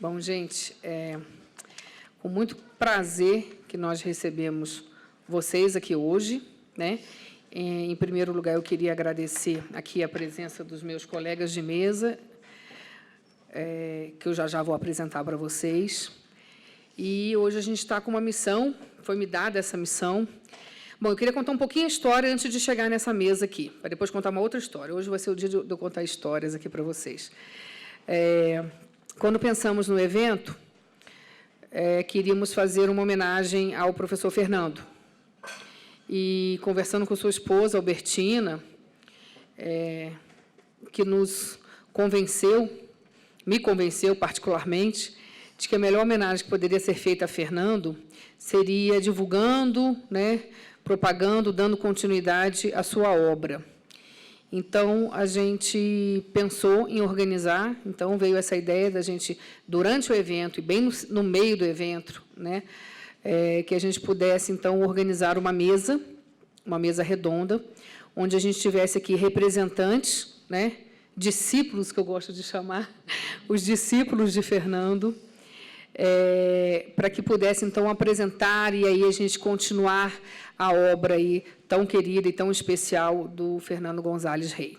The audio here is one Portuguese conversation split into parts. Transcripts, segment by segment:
Bom, gente, com muito prazer que nós recebemos vocês aqui hoje, né? Em primeiro lugar, eu queria agradecer aqui a presença dos meus colegas de mesa, que eu já vou apresentar para vocês. E hoje a gente está com uma missão, foi me dada essa missão. Bom, eu queria contar um pouquinho a história antes de chegar nessa mesa aqui, para depois contar uma outra história. Hoje vai ser o dia de eu contar histórias aqui para vocês. Quando pensamos no evento, queríamos fazer uma homenagem ao professor Fernando. E, conversando com sua esposa, Albertina, que me convenceu particularmente, de que a melhor homenagem que poderia ser feita a Fernando seria divulgando, né, propagando, dando continuidade à sua obra. Então, a gente pensou em organizar, então veio essa ideia da gente, durante o evento, e bem no meio do evento, né, que a gente pudesse, então, organizar uma mesa redonda, onde a gente tivesse aqui representantes, né, discípulos, que eu gosto de chamar, os discípulos de Fernando, para que pudesse, então, apresentar e aí a gente continuar a obra aí tão querida e tão especial do Fernando González Rey.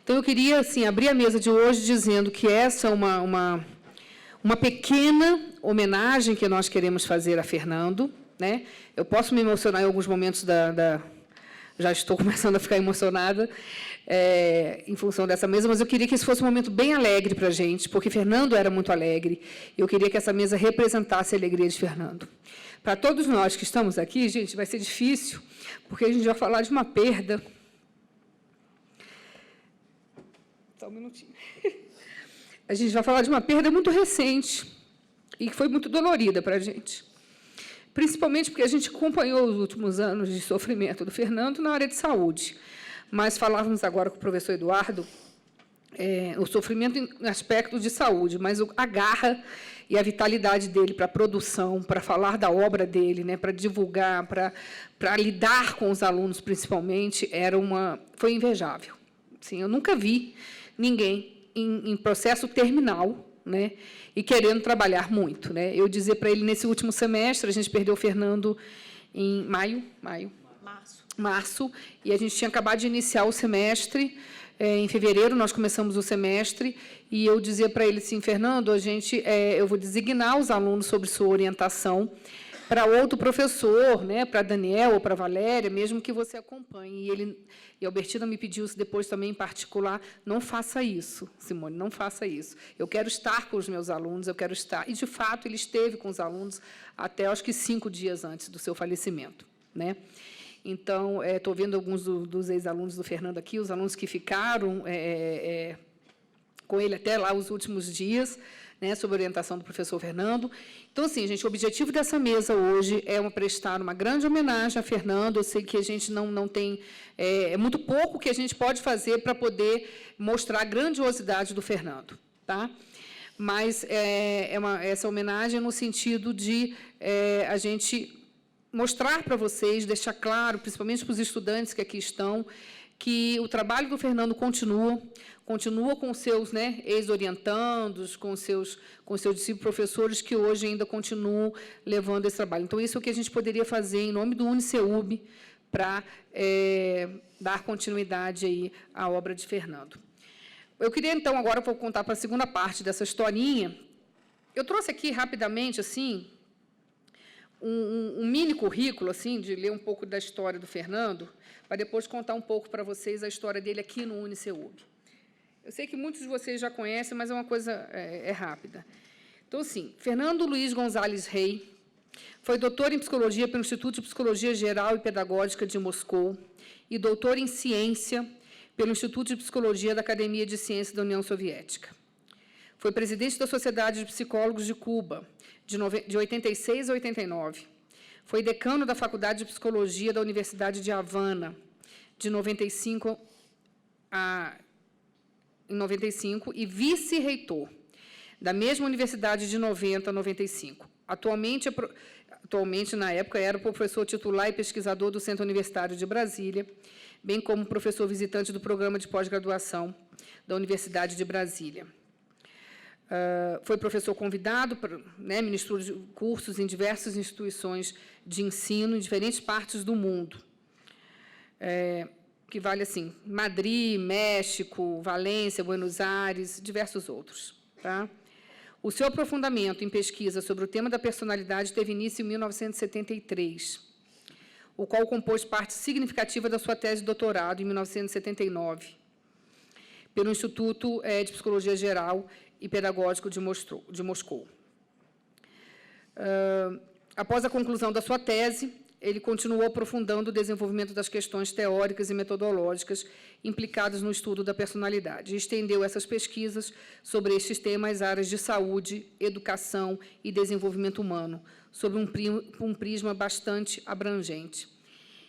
Então, eu queria, assim, abrir a mesa de hoje dizendo que essa é uma pequena homenagem que nós queremos fazer a Fernando, né? Eu posso me emocionar em alguns momentos já estou começando a ficar emocionada em função dessa mesa, mas eu queria que esse fosse um momento bem alegre para a gente, porque Fernando era muito alegre, e eu queria que essa mesa representasse a alegria de Fernando. Para todos nós que estamos aqui, gente, vai ser difícil, porque a gente vai falar de uma perda. Só um minutinho. A gente vai falar de uma perda muito recente, e que foi muito dolorida para a gente. Principalmente porque a gente acompanhou os últimos anos de sofrimento do Fernando na área de saúde. Mas falávamos agora com o professor Eduardo, o sofrimento em aspecto de saúde, mas a garra e a vitalidade dele para a produção, para falar da obra dele, né, para divulgar, para lidar com os alunos, principalmente, foi invejável. Assim, eu nunca vi ninguém em processo terminal, né, e querendo trabalhar muito, né? Eu dizia para ele, nesse último semestre, a gente perdeu o Fernando em março, e a gente tinha acabado de iniciar o semestre. Em fevereiro, nós começamos o semestre, e eu dizia para ele assim, Fernando, eu vou designar os alunos sobre sua orientação para outro professor, né, para Daniel ou para Valéria, mesmo que você acompanhe. E a Albertina me pediu isso depois também, em particular, não faça isso, Simone, não faça isso. Eu quero estar com os meus alunos, eu quero estar... E, de fato, ele esteve com os alunos até, acho que, 5 dias antes do seu falecimento, né? Então, estou vendo alguns dos ex-alunos do Fernando aqui, os alunos que ficaram com ele até lá os últimos dias, né, sob a orientação do professor Fernando. Então, assim, gente, o objetivo dessa mesa hoje é prestar uma grande homenagem a Fernando. Eu sei que a gente não tem... É muito pouco que a gente pode fazer para poder mostrar a grandiosidade do Fernando, tá? Mas essa homenagem no sentido de a gente mostrar para vocês, deixar claro, principalmente para os estudantes que aqui estão, que o trabalho do Fernando continua com seus, né, ex-orientandos, com seus discípulos professores, que hoje ainda continuam levando esse trabalho. Então, isso é o que a gente poderia fazer em nome do UniCeub para dar continuidade aí à obra de Fernando. Eu queria, então, agora vou contar para a segunda parte dessa historinha. Eu trouxe aqui, rapidamente, assim, um mini currículo, assim, de ler um pouco da história do Fernando, para depois contar um pouco para vocês a história dele aqui no UniCeub. Eu sei que muitos de vocês já conhecem, mas é uma coisa rápida. Então, assim, Fernando Luiz González Rey foi doutor em Psicologia pelo Instituto de Psicologia Geral e Pedagógica de Moscou e doutor em Ciência pelo Instituto de Psicologia da Academia de Ciências da União Soviética. Foi presidente da Sociedade de Psicólogos de Cuba, de 86 a 89. Foi decano da Faculdade de Psicologia da Universidade de Havana, de 95 em 95, e vice-reitor da mesma universidade de 90 a 95. Atualmente, na época, era professor titular e pesquisador do Centro Universitário de Brasília, bem como professor visitante do programa de pós-graduação da Universidade de Brasília. Foi professor convidado, né, ministrou cursos em diversas instituições de ensino em diferentes partes do mundo. Que vale assim, Madrid, México, Valência, Buenos Aires, diversos outros. Tá? O seu aprofundamento em pesquisa sobre o tema da personalidade teve início em 1973, o qual compôs parte significativa da sua tese de doutorado, em 1979, pelo Instituto de Psicologia Geral e Pedagógico de Moscou. Após a conclusão da sua tese, ele continuou aprofundando o desenvolvimento das questões teóricas e metodológicas implicadas no estudo da personalidade, e estendeu essas pesquisas sobre estes temas às áreas de saúde, educação e desenvolvimento humano, sob um prisma bastante abrangente.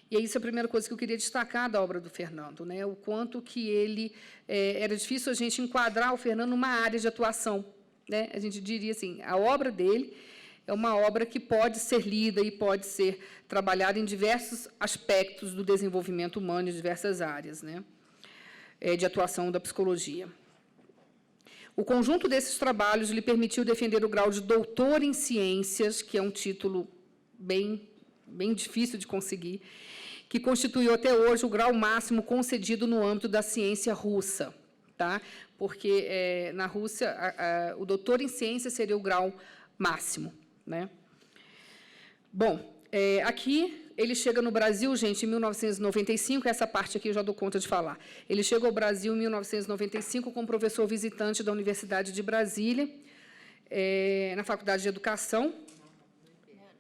E isso é a primeira coisa que eu queria destacar da obra do Fernando, né? O quanto que ele... era difícil a gente enquadrar o Fernando numa área de atuação, né? A gente diria assim, a obra dele é uma obra que pode ser lida e pode ser trabalhada em diversos aspectos do desenvolvimento humano, em diversas áreas, né, de atuação da psicologia. O conjunto desses trabalhos lhe permitiu defender o grau de doutor em ciências, que é um título bem difícil de conseguir, que constituiu até hoje o grau máximo concedido no âmbito da ciência russa, tá? Porque, na Rússia, o doutor em ciências seria o grau máximo. Né? Bom, aqui ele chega no Brasil, gente, em 1995, essa parte aqui eu já dou conta de falar. Ele chega ao Brasil em 1995 como professor visitante da Universidade de Brasília, na Faculdade de Educação,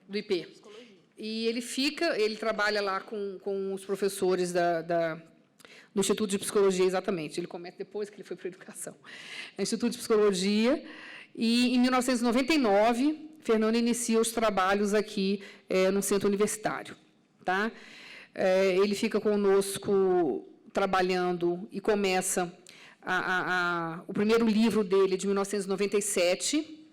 do IP. E ele trabalha lá com os professores do Instituto de Psicologia, exatamente. Ele começa depois que ele foi para a Educação. Instituto de Psicologia. E, em 1999, Fernando inicia os trabalhos aqui no centro universitário. Tá? Ele fica conosco trabalhando e começa o primeiro livro dele, de 1997.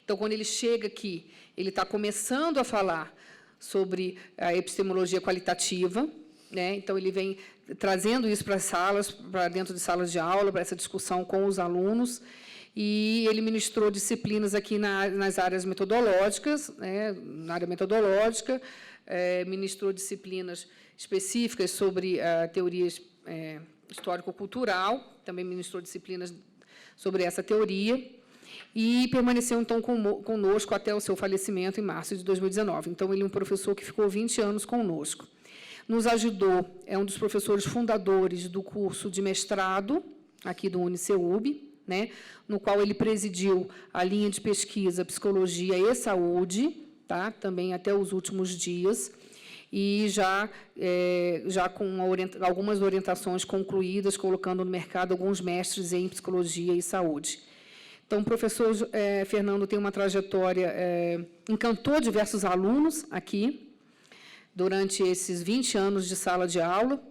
Então, quando ele chega aqui, ele está começando a falar sobre a epistemologia qualitativa, né? Então, ele vem trazendo isso para dentro de salas de aula, para essa discussão com os alunos. E ele ministrou disciplinas aqui nas áreas metodológicas, né, na área metodológica, ministrou disciplinas específicas sobre a teoria histórico-cultural, também ministrou disciplinas sobre essa teoria, e permaneceu, então, conosco até o seu falecimento, em março de 2019. Então, ele é um professor que ficou 20 anos conosco. Nos ajudou, é um dos professores fundadores do curso de mestrado, aqui do UniCeub, né, no qual ele presidiu a linha de pesquisa Psicologia e Saúde, tá, também até os últimos dias, e já com algumas orientações concluídas, colocando no mercado alguns mestres em Psicologia e Saúde. Então, o professor Fernando tem uma trajetória, encantou diversos alunos aqui, durante esses 20 anos de sala de aula.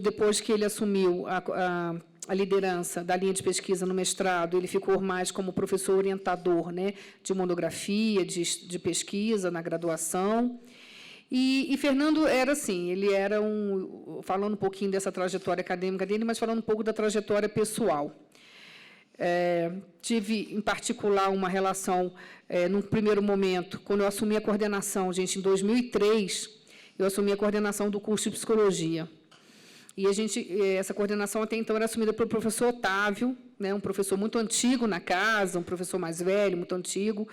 Depois que ele assumiu a liderança da linha de pesquisa no mestrado, ele ficou mais como professor orientador, né, de monografia, de pesquisa na graduação. E Fernando era assim, ele era falando um pouquinho dessa trajetória acadêmica dele, mas falando um pouco da trajetória pessoal. Tive, em particular, uma relação, num primeiro momento, quando eu assumi a coordenação, gente, em 2003, eu assumi a coordenação do curso de Psicologia. E essa coordenação, até então, era assumida pelo professor Otávio, né, um professor muito antigo na casa, um professor mais velho, muito antigo.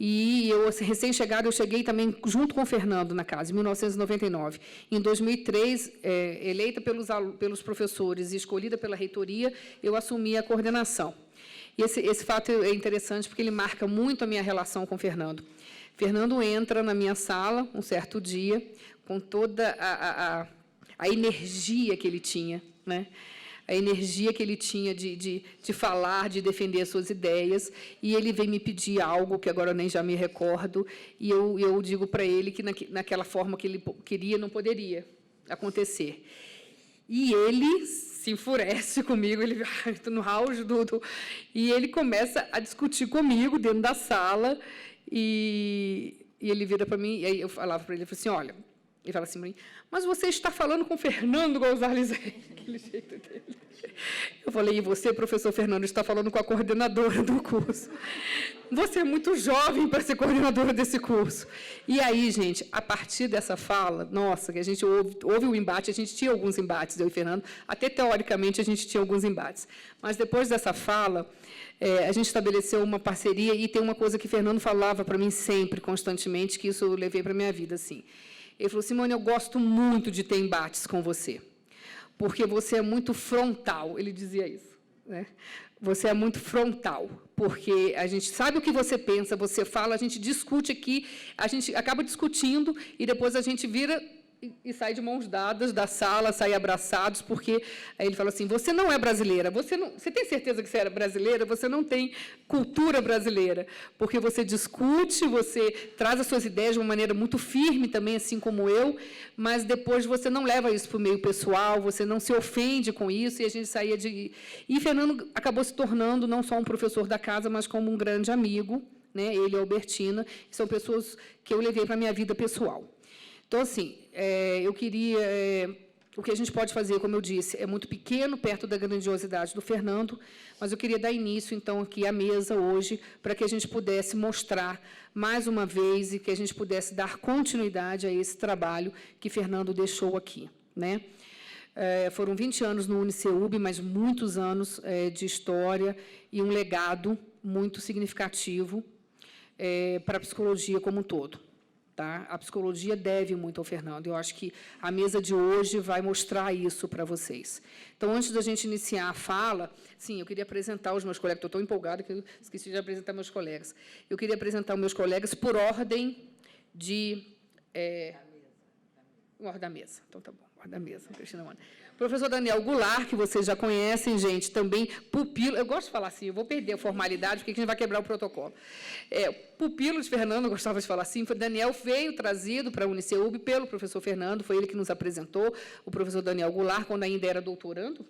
E eu, recém-chegada, eu cheguei também junto com o Fernando na casa, em 1999. Em 2003, eleita pelos professores e escolhida pela reitoria, eu assumi a coordenação. E esse fato é interessante porque ele marca muito a minha relação com o Fernando. Fernando entra na minha sala, um certo dia, com toda a energia que ele tinha, né? A energia que ele tinha de falar, de defender as suas ideias, e ele vem me pedir algo que agora eu nem já me recordo, e eu digo para ele que naquela forma que ele queria não poderia acontecer. E ele se enfurece comigo, ele no auge e ele começa a discutir comigo dentro da sala, e ele vira para mim, e aí eu falava para ele, assim, olha, Ele fala assim para mim, mas você está falando com Fernando Gonzalez, aquele jeito dele. Eu falei, e você, professor Fernando, está falando com a coordenadora do curso. Você é muito jovem para ser coordenadora desse curso. E aí, gente, a partir dessa fala, nossa, que a gente houve um embate, a gente tinha alguns embates, eu e Fernando, até teoricamente a gente tinha alguns embates. Mas depois dessa fala, a gente estabeleceu uma parceria, e tem uma coisa que Fernando falava para mim sempre, constantemente, que isso eu levei para a minha vida, assim. Ele falou, Simone, eu gosto muito de ter embates com você, porque você é muito frontal. Ele dizia isso, né? Você é muito frontal, porque a gente sabe o que você pensa, você fala, a gente discute aqui, a gente acaba discutindo, e depois a gente vira e sai de mãos dadas da sala, sai abraçados, porque aí ele fala assim, você não é brasileira, você tem certeza que você era brasileira? Você não tem cultura brasileira, porque você discute, você traz as suas ideias de uma maneira muito firme também, assim como eu, mas depois você não leva isso para o meio pessoal, você não se ofende com isso, e a gente saía de... E Fernando acabou se tornando não só um professor da casa, mas como um grande amigo, né? Ele e a Albertina, são pessoas que eu levei para a minha vida pessoal. Então, assim, eu queria... o que a gente pode fazer, como eu disse, é muito pequeno, perto da grandiosidade do Fernando, mas eu queria dar início, então, aqui à mesa, hoje, para que a gente pudesse mostrar, mais uma vez, e que a gente pudesse dar continuidade a esse trabalho que Fernando deixou aqui, né? Foram 20 anos no UniCeub, mas muitos anos de história e um legado muito significativo para a psicologia como um todo. Tá? A psicologia deve muito ao Fernando. Eu acho que a mesa de hoje vai mostrar isso para vocês. Então, antes da gente iniciar a fala, sim, eu queria apresentar os meus colegas. Estou tão empolgada que eu esqueci de apresentar meus colegas. Eu queria apresentar os meus colegas por ordem de... ordem da mesa. Então, tá bom. Ordem da mesa, Cristina Mona. Professor Daniel Goulart, que vocês já conhecem, gente, também pupilo... Eu gosto de falar assim, eu vou perder a formalidade, porque a gente vai quebrar o protocolo. Pupilo de Fernando, eu gostava de falar assim, Daniel veio trazido para a UniCeub pelo professor Fernando, foi ele que nos apresentou, o professor Daniel Goulart, quando ainda era doutorando,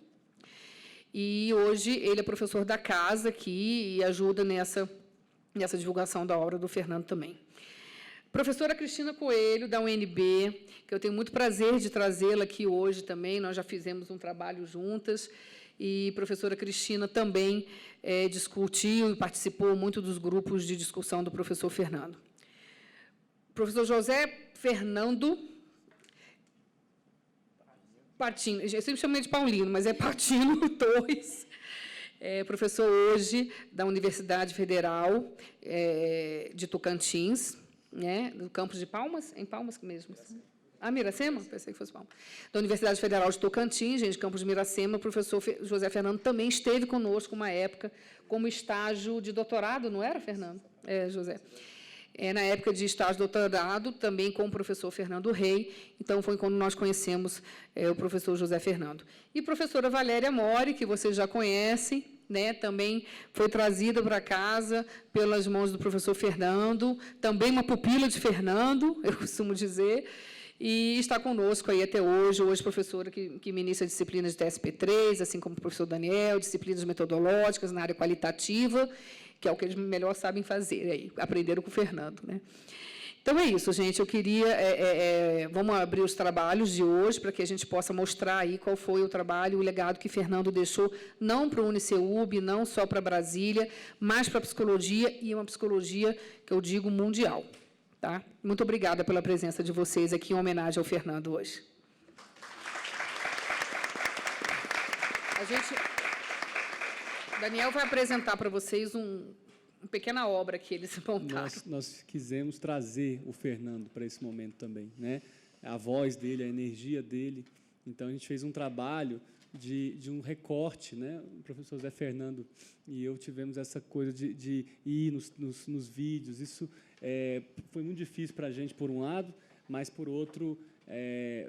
e hoje ele é professor da casa aqui e ajuda nessa divulgação da obra do Fernando também. Professora Cristina Coelho, da UNB, que eu tenho muito prazer de trazê-la aqui hoje também, nós já fizemos um trabalho juntas, e professora Cristina também discutiu e participou muito dos grupos de discussão do professor Fernando. Professor José Fernando Patino, eu sempre chamo ele de Paulino, mas é Patino Torres, professor hoje da Universidade Federal de Tocantins, né, do campus de Palmas, em Palmas mesmo. Miracema? Pensei que fosse Palmas. Da Universidade Federal de Tocantins, gente, campus de Miracema, o professor José Fernando também esteve conosco uma época como estágio de doutorado, não era, Fernando? José. Na época de estágio de doutorado, também com o professor Fernando Rey, então foi quando nós conhecemos o professor José Fernando. E a professora Valéria Mori, que vocês já conhecem, né, também foi trazida para casa pelas mãos do professor Fernando, também uma pupila de Fernando, eu costumo dizer, e está conosco aí até hoje, professora que ministra disciplinas de TSP3, assim como o professor Daniel, disciplinas metodológicas na área qualitativa, que é o que eles melhor sabem fazer, aí, aprenderam com o Fernando, né? Então, é isso, gente. Eu queria... vamos abrir os trabalhos de hoje para que a gente possa mostrar aí qual foi o trabalho, o legado que Fernando deixou, não para o UniCeub, não só para Brasília, mas para a psicologia, e uma psicologia, que eu digo, mundial. Tá? Muito obrigada pela presença de vocês aqui em homenagem ao Fernando hoje. Daniel vai apresentar para vocês uma pequena obra que eles montaram. Nós quisemos trazer o Fernando para esse momento também, né? A voz dele, a energia dele. Então, a gente fez um trabalho de um recorte, né? O professor Zé Fernando e eu tivemos essa coisa de ir nos vídeos. Isso foi muito difícil para a gente, por um lado, mas, por outro,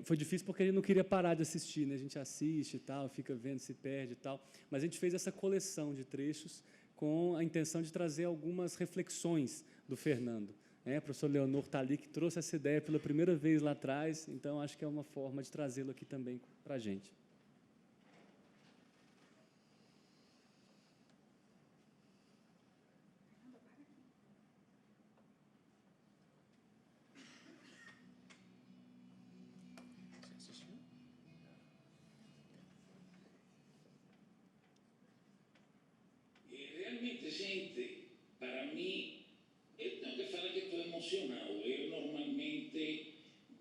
foi difícil porque a gente não queria parar de assistir, né? A gente assiste e tal, fica vendo, se perde e tal. Mas a gente fez essa coleção de trechos com a intenção de trazer algumas reflexões do Fernando. O professor Leonor está ali, que trouxe essa ideia pela primeira vez lá atrás, então acho que é uma forma de trazê-lo aqui também para a gente. emocionado. Eu normalmente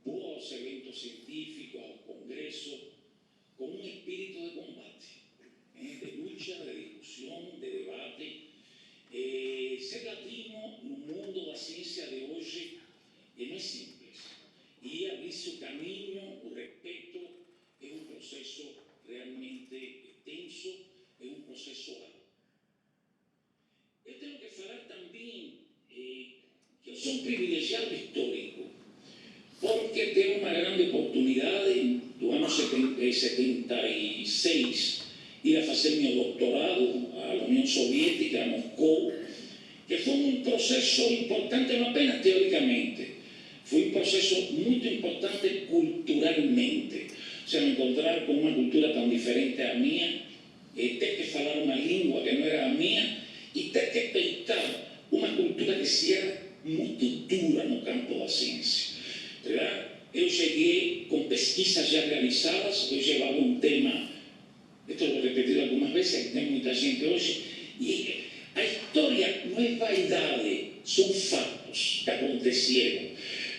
vou aos eventos científicos, aos congressos, com um espírito de combate, de luta, de discussão, de debate. Ser latino no mundo da ciência de hoje não é simples. E abrir-se o caminho, o respeito, é um processo realmente tenso, é um processo árduo. Eu tenho que falar também que eu sou um privilegiado histórico, porque tenho uma grande oportunidade do ano 76 ir a fazer meu doutorado à União Soviética, a Moscou, que foi um processo importante não apenas teoricamente, foi um processo muito importante culturalmente. O sea, me encontrar com uma cultura tão diferente à minha, ter que falar uma língua que não era a minha e ter que peitar uma cultura que se era muito dura no campo da ciência. Verdade? Eu cheguei com pesquisas já realizadas, eu levava um tema, isto eu vou repetir algumas vezes, tem muita gente hoje, e a história não é vaidade, são fatos que aconteceram.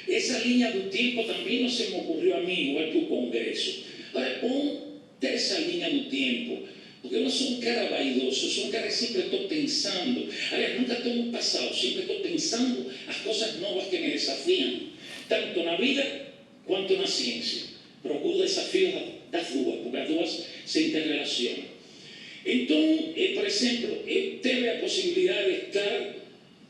Essa linha do tempo também não se me ocorreu a mim, igual que o Congresso. Agora, é bom ter essa linha do tempo, porque eu não sou um cara vaidoso, eu sou um cara que sempre estou pensando, aliás, nunca estou no passado, sempre estou pensando as coisas novas que me desafiam, tanto na vida quanto na ciência. Procuro desafios das duas, porque as duas se interrelacionam. Então, por exemplo, eu tive a possibilidade de estar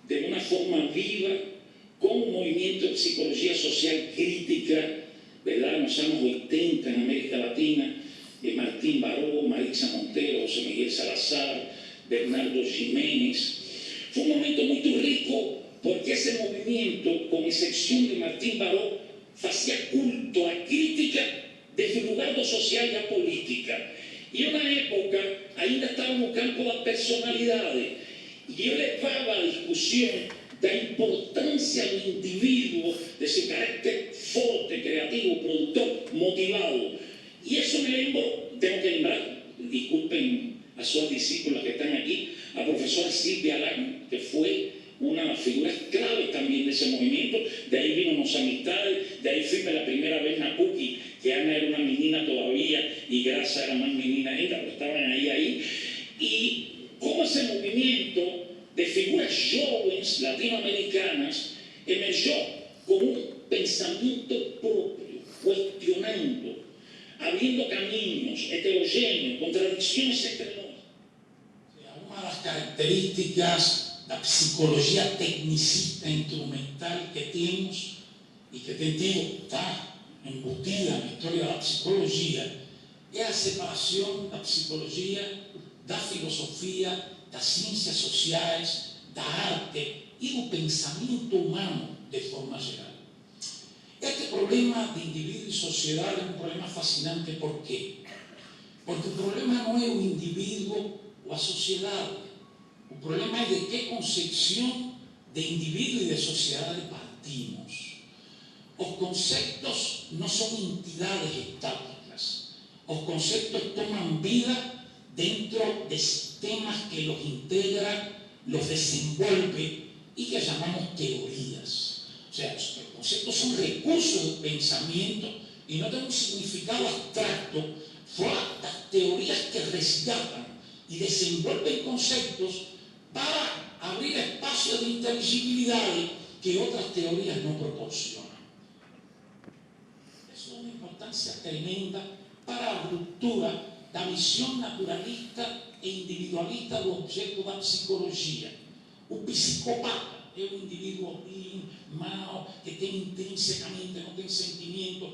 de uma forma viva com o movimento de psicologia social crítica, verdade, nos anos 80 na América Latina, de Martín Baró, Marisa Montero, José Miguel Salazar, Bernardo Jiménez. Foi um momento muito rico, porque esse movimento, com exceção de Martín Baró, fazia culto à crítica desde o lugar do social e a política. E eu, na época, ainda estava no campo da personalidade. E eu levava a discussão da importância do indivíduo, desse caráter forte, criativo, produtor, motivado. E isso me lembro, tenho que lembrar, desculpem as suas discípulas que estão aqui, a professora Silvia Alan, que foi uma das figuras clave também desse movimento. Daí vino nossa amistade, daí fui pela primeira vez na PUC, que Ana era uma menina todavía e Graça era mais menina ainda, porque estavam aí. E como esse movimento de figuras jovens latino-americanas emergiu com um pensamento próprio, questionando, abrindo caminhos heterogêneos, contradições entre nós. Uma das características da psicologia tecnicista instrumental que temos e que tem tido, está embutida na história da psicologia, é a separação da psicologia, da filosofia, das ciências sociais, da arte e do pensamento humano de forma geral. Este problema de indivíduo e sociedade é um problema fascinante. Por quê? Porque o problema não é o indivíduo ou a sociedade. O problema é de que concepção de indivíduo e de sociedade partimos. Os conceitos não são entidades estáticas. Os conceitos tomam vida dentro de sistemas que los integra, los desenvolve y que llamamos teorías. O sea, los conceptos son recursos de pensamiento y no tienen un significado abstracto, fuera las teorías que rescatan y desenvuelven conceptos para abrir espacios de inteligibilidad que otras teorías no proporcionan. Eso es una importancia tremenda para la ruptura da visão naturalista e individualista do objeto da psicologia. O psicopata é um indivíduo ruim, mau, que tem intrinsecamente, não tem sentimento.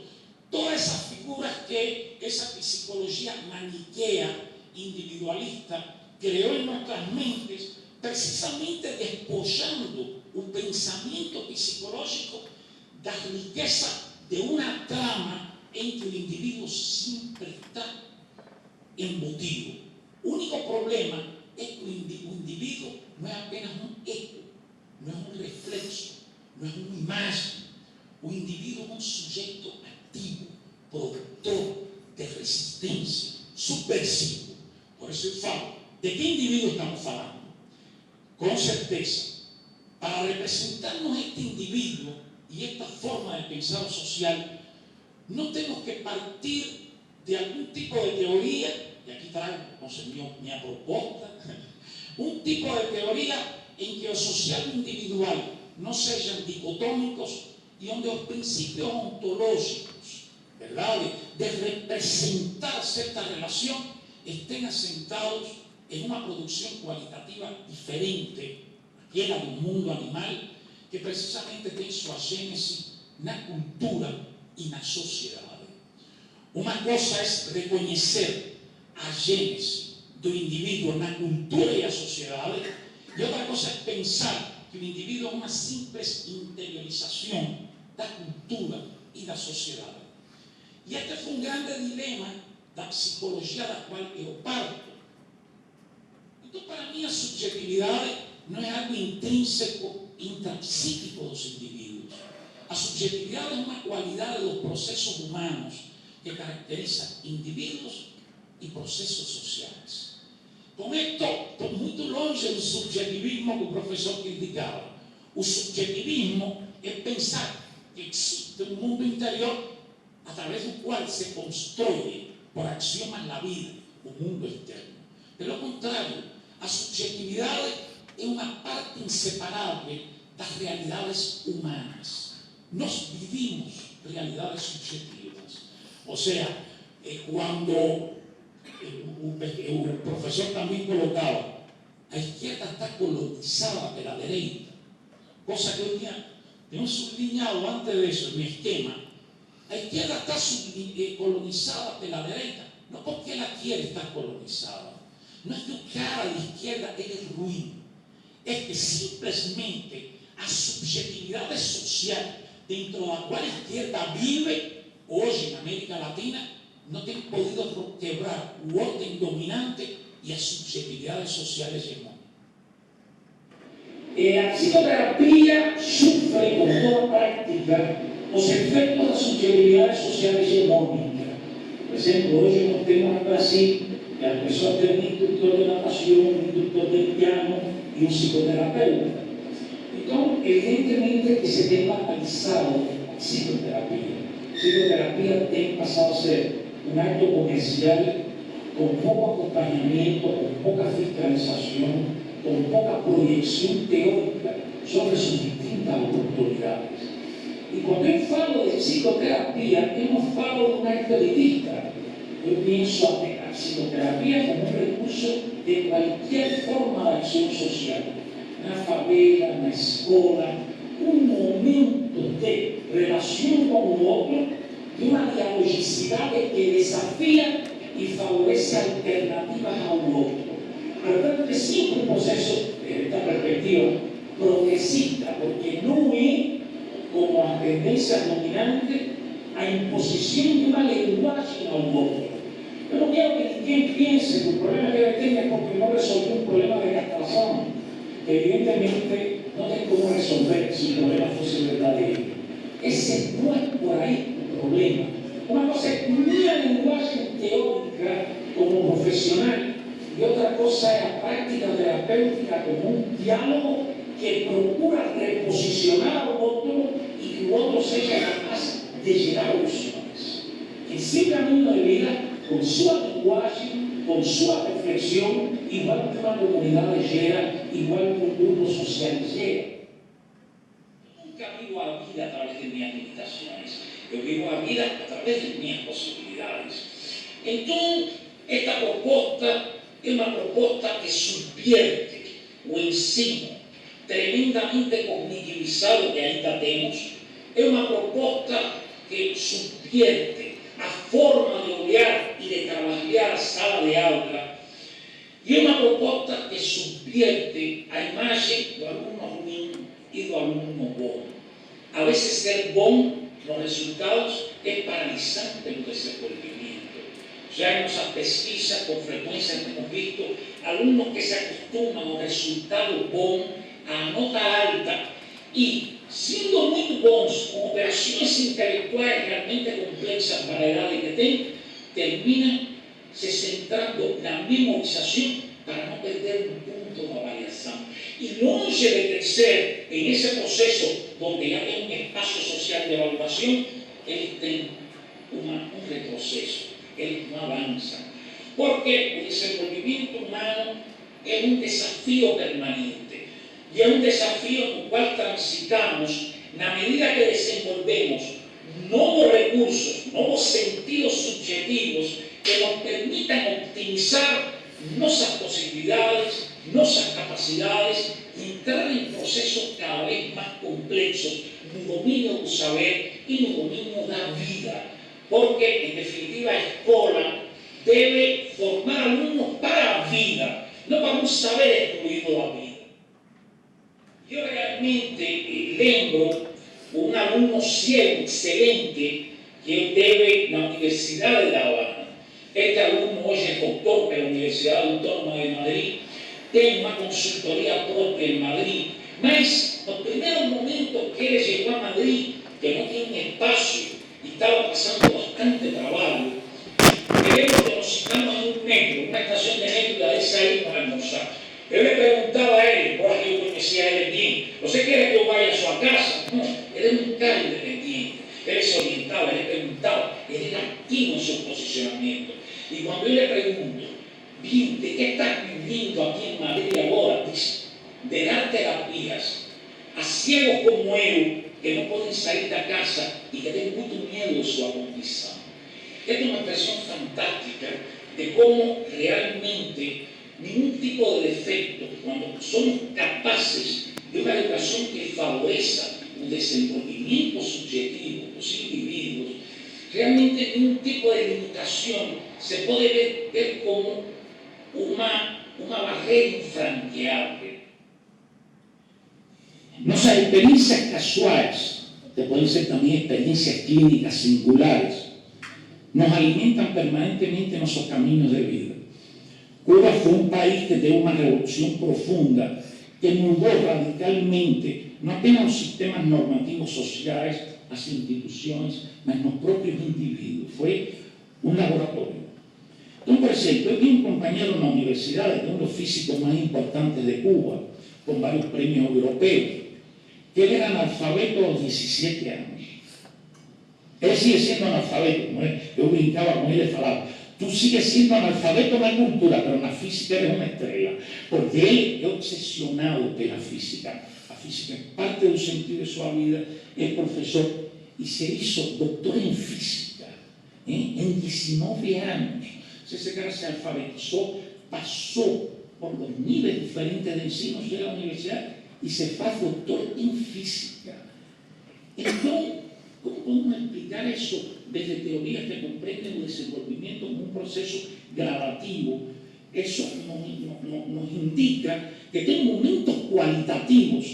Todas essas figuras que essa psicologia maniquea, individualista, criou em nossas mentes, precisamente despojando o pensamento psicológico da riqueza de uma trama em que o indivíduo sempre está embutido. O único problema é que o indivíduo não é apenas um eco, não é um reflexo, não é uma imagem. O indivíduo é um sujeito ativo, produtor de resistência, subversivo. Por isso eu falo, de que indivíduo estamos falando? Com certeza, para para representarnos este individuo y esta forma de pensar social, no tenemos que partir de algún tipo de teoría, y aquí traigo, mi propuesta, un tipo de teoría en que o social e o individual não sejam dicotómicos e onde os princípios ontológicos, verdade, de representar certa relação, estén assentados em uma produção qualitativa diferente daquela do mundo animal, que precisamente tem sua gênese na cultura e na sociedade. Uma coisa é reconhecer a gênese do indivíduo na cultura e a sociedade, e outra coisa é pensar que o indivíduo é uma simples interiorização da cultura e da sociedade. E este foi um grande dilema da psicologia da qual eu parto. Então, para mim, a subjetividade não é algo intrínseco, intrapsíquico dos indivíduos. A subjetividade é uma qualidade dos processos humanos que caracteriza indivíduos e processos sociais. Com isto, estou muito longe do subjetivismo que o professor criticava. O subjetivismo é pensar que existe um mundo interior através do qual se constrói por axiomas a vida, o mundo externo. Pelo contrário, a subjetividade é uma parte inseparável das realidades humanas. Nós vivimos realidades subjetivas. Ou seja, quando o professor também colocava, a esquerda está colonizada pela direita, coisa que eu tinha sublinhado antes disso, no esquema. A esquerda está colonizada pela direita, não porque ela quer estar colonizada. Não é que o cara de esquerda é ruim, é que simplesmente a subjetividade social dentro da qual a esquerda vive, hoje na América Latina, não tem podido quebrar o ordem dominante e as subjetividades sociais hegemônicas. A psicoterapia sofre, como toda prática, os efeitos da subjetividade social hegemônica. Por exemplo, hoje nós temos no Brasil as pessoas têm um instrutor de natação, um instrutor de piano e um psicoterapeuta. Então, evidentemente que se tem banalizado a psicoterapia. A psicoterapia tem passado a ser um ato comercial com pouco acompanhamento, com pouca fiscalização, com pouca projeção teórica sobre suas distintas oportunidades. E quando eu falo de psicoterapia, eu não falo de um acto elitista. Eu penso a psicoterapia como um recurso de qualquer forma de ação social. Na favela, na escola, um momento de relação com o outro, de uma dialogicidade que desafia e favorece alternativas ao outro. Portanto, é sempre um processo, da perspectiva, progressista, porque não é, como a tendência dominante, a imposição de uma linguagem ao outro. Eu não quero que ninguém pense que o problema que ele tem é porque não resolveu um problema de castração. Evidentemente, não tem como resolver se o problema fosse verdadeiro. Esse não é por aí o problema. Uma coisa é minha linguagem teórica como profissional e outra coisa é a prática terapêutica como um diálogo que procura reposicionar o outro e que o outro seja capaz de gerar opções. Que seu caminho de vida, com sua linguagem, com sua reflexão, igual que uma comunidade gera, igual que um grupo social gera. Eu nunca vivo a vida através de minhas limitações, eu vivo a vida através de minhas possibilidades. Então, esta proposta é uma proposta que subvierte o ensino tremendamente cognitivizado que ainda temos, é uma proposta que subvierte a forma de olhar e de trabalhar a sala de aula, e é uma proposta que subvierte a imagem do aluno ruim e do aluno bom. A vezes ser bom nos resultados é paralisante no desenvolvimento. Já em nossas pesquisas, com frequência, temos visto alunos que se acostumam ao resultado bom, à nota alta, e, sendo muito bons, com operações intelectuais realmente complexas para a idade que tem, terminam se centrando na memorização para não perder um ponto da avaliação. Y longe de crecer en ese proceso donde ya hay un espacio social de evaluación, él tiene un retroceso, él no avanza. Porque el desenvolvimiento humano es un desafío permanente y es un desafío en el cual transitamos a medida que desenvolvemos nuevos recursos, nuevos sentidos subjetivos que nos permitan optimizar nuestras posibilidades, nuestras capacidades y entrar en procesos cada vez más complejos, no dominio del saber y no dominio de la vida. Porque, en definitiva, la escuela debe formar alumnos para la vida, no para un saber excluido de la vida. Yo realmente lembro un alumno ciego, excelente, que teve na Universidade de La Habana. Este alumno hoje é doutor pela Universidade Autónoma de Madrid, tem uma consultoria própria em Madrid, mas no primeiro momento que ele chegou a Madrid, que não tinha um espaço e estava passando bastante trabalho, queremos que nos sentamos em um metro, uma estação de metro, e aí saímos para almoçar. Eu le preguntaba a él, porque yo conocía a él bien, ¿usted quiere que yo vaya a su casa? No, él era un cara independiente, él se orientaba, él le preguntaba, él era activo en su posicionamiento. Y cuando yo le pregunto, bien, ¿de qué estás viviendo aquí en Madrid ahora? Dice, de dar terapias a ciegos como él, que no pueden salir de casa y que tienen mucho miedo de su condición. Esta es una expresión fantástica de cómo realmente ningún tipo de defecto, cuando somos capaces de una educación que favorezca un desenvolvimiento subjetivo de los individuos, realmente ningún tipo de limitación se puede ver como una barrera infranqueable. Nuestras experiencias casuales, que pueden ser también experiencias clínicas singulares, nos alimentan permanentemente nuestros caminos de vida. Cuba fue un país que tuvo una revolución profunda que mudó radicalmente no apenas los sistemas normativos sociales, las instituciones, sino los propios individuos. Fue un laboratorio. Entonces, por ejemplo, yo tengo un compañero en la universidad, que es uno de los físicos más importantes de Cuba, con varios premios europeos, que él era analfabeto a los 17 años. Él sigue siendo analfabeto, ¿no? Yo brincaba con él y falaba, tú sigues siendo analfabeto en la cultura, pero en la física eres una estrella. Porque él es obsesionado de la física. La física es parte del sentido de su vida, es profesor y se hizo doctor en física en 19 años. Ese cara se alfabetizó, pasó por los niveles diferentes de ensino de la universidad y se fue doctor en física. Entonces, ¿cómo podemos explicar eso desde teorías que comprenden el desenvolvimiento como un proceso gradativo? Eso nos indica que hay momentos cualitativos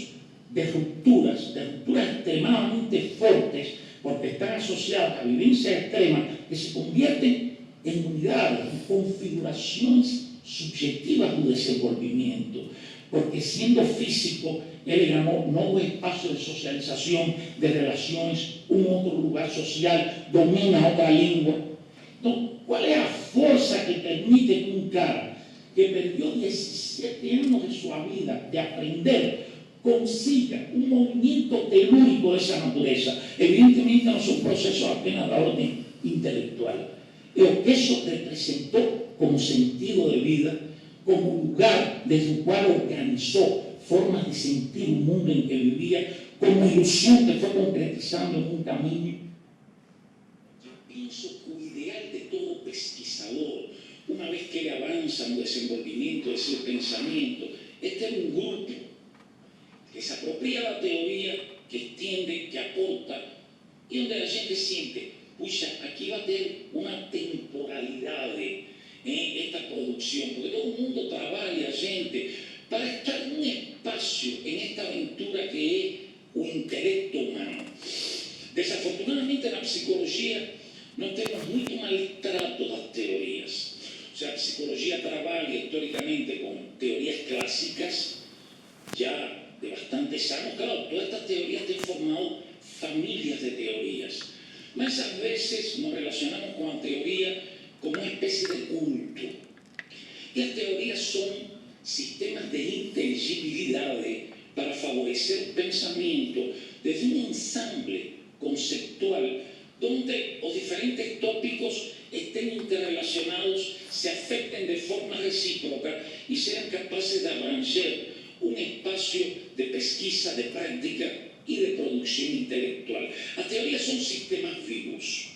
de rupturas extremadamente fuertes, porque están asociadas a vivencias extremas que se convierten en unidades, en configuraciones subjetivas del desenvolvimiento. Porque siendo físico, él ganó nuevos espacios de socialización, de relaciones, un otro lugar social, domina otra lengua. Entonces, ¿cuál es la fuerza que permite que un cara que perdió 17 años de su vida de aprender consiga un movimiento telúrico de esa naturaleza? Evidentemente no son procesos apenas de orden intelectual, pero que eso representó como sentido de vida, como lugar desde el cual organizó formas de sentir un mundo en que vivía, como ilusión que fue concretizando en un camino. Yo pienso que el ideal de todo pesquisador, una vez que él avanza en el desenvolvimiento de ese pensamiento, es tener un grupo que se apropia la teoría, que extiende, que aporta, y donde la gente siente, pucha, aquí va a tener una temporalidad en esta producción, porque todo el mundo trabaja, gente, para estar en un espacio, en esta aventura que es un intelecto humano. Desafortunadamente en la psicología no tenemos mucho maltrato de las teorías. O sea, la psicología trabaja históricamente con teorías clásicas, ya de bastantes años. Claro, todas estas teorías han formado familias de teorías. Muchas veces nos relacionamos con la teoría como una especie de culto. Y las teorías son sistemas de inteligibilidade para favorecer o pensamento desde um ensemble conceptual onde os diferentes tópicos estén interrelacionados, se afecten de forma recíproca y sean capaces de abranger un espacio de pesquisa, de práctica y de producción intelectual. Las teorías son sistemas vivos.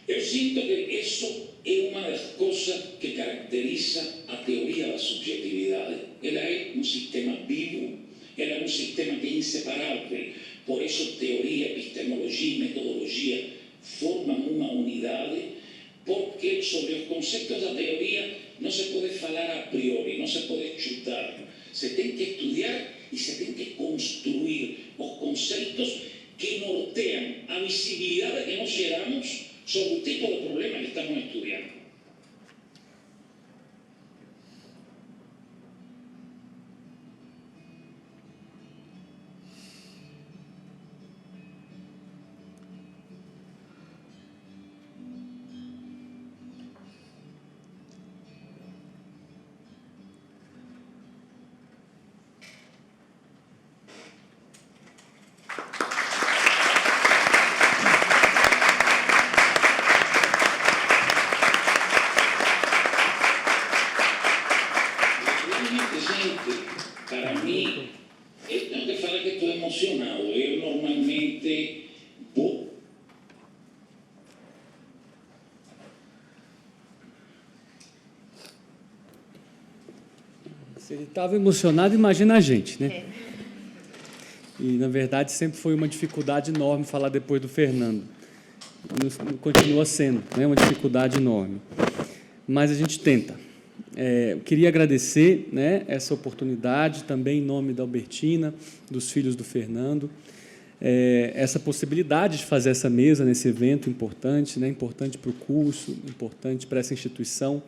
Yo siento que eso es una de las cosas que caracteriza a teoría de la subjetividad. Ella es un sistema vivo, ella es un sistema que es inseparable. Por eso teoría, epistemología y metodología forman una unidad, porque sobre los conceptos de la teoría no se puede hablar a priori, no se puede chutar. Se tiene que estudiar y se tienen que construir los conceptos que nortean a visibilidad que nos llegamos sobre el tipo de problema que estamos estudiando. Para mí, tengo que falar que estou emocionado. Eu normalmente vou. Se ele estava emocionado, imagina a gente, né? E, na verdade, sempre foi uma dificuldade enorme falar depois do Fernando. Continua sendo, né? Uma dificuldade enorme. Mas a gente tenta. Eu queria agradecer, né, essa oportunidade, também em nome da Albertina, dos filhos do Fernando, essa possibilidade de fazer essa mesa nesse evento importante, né, importante para o curso, importante para essa instituição,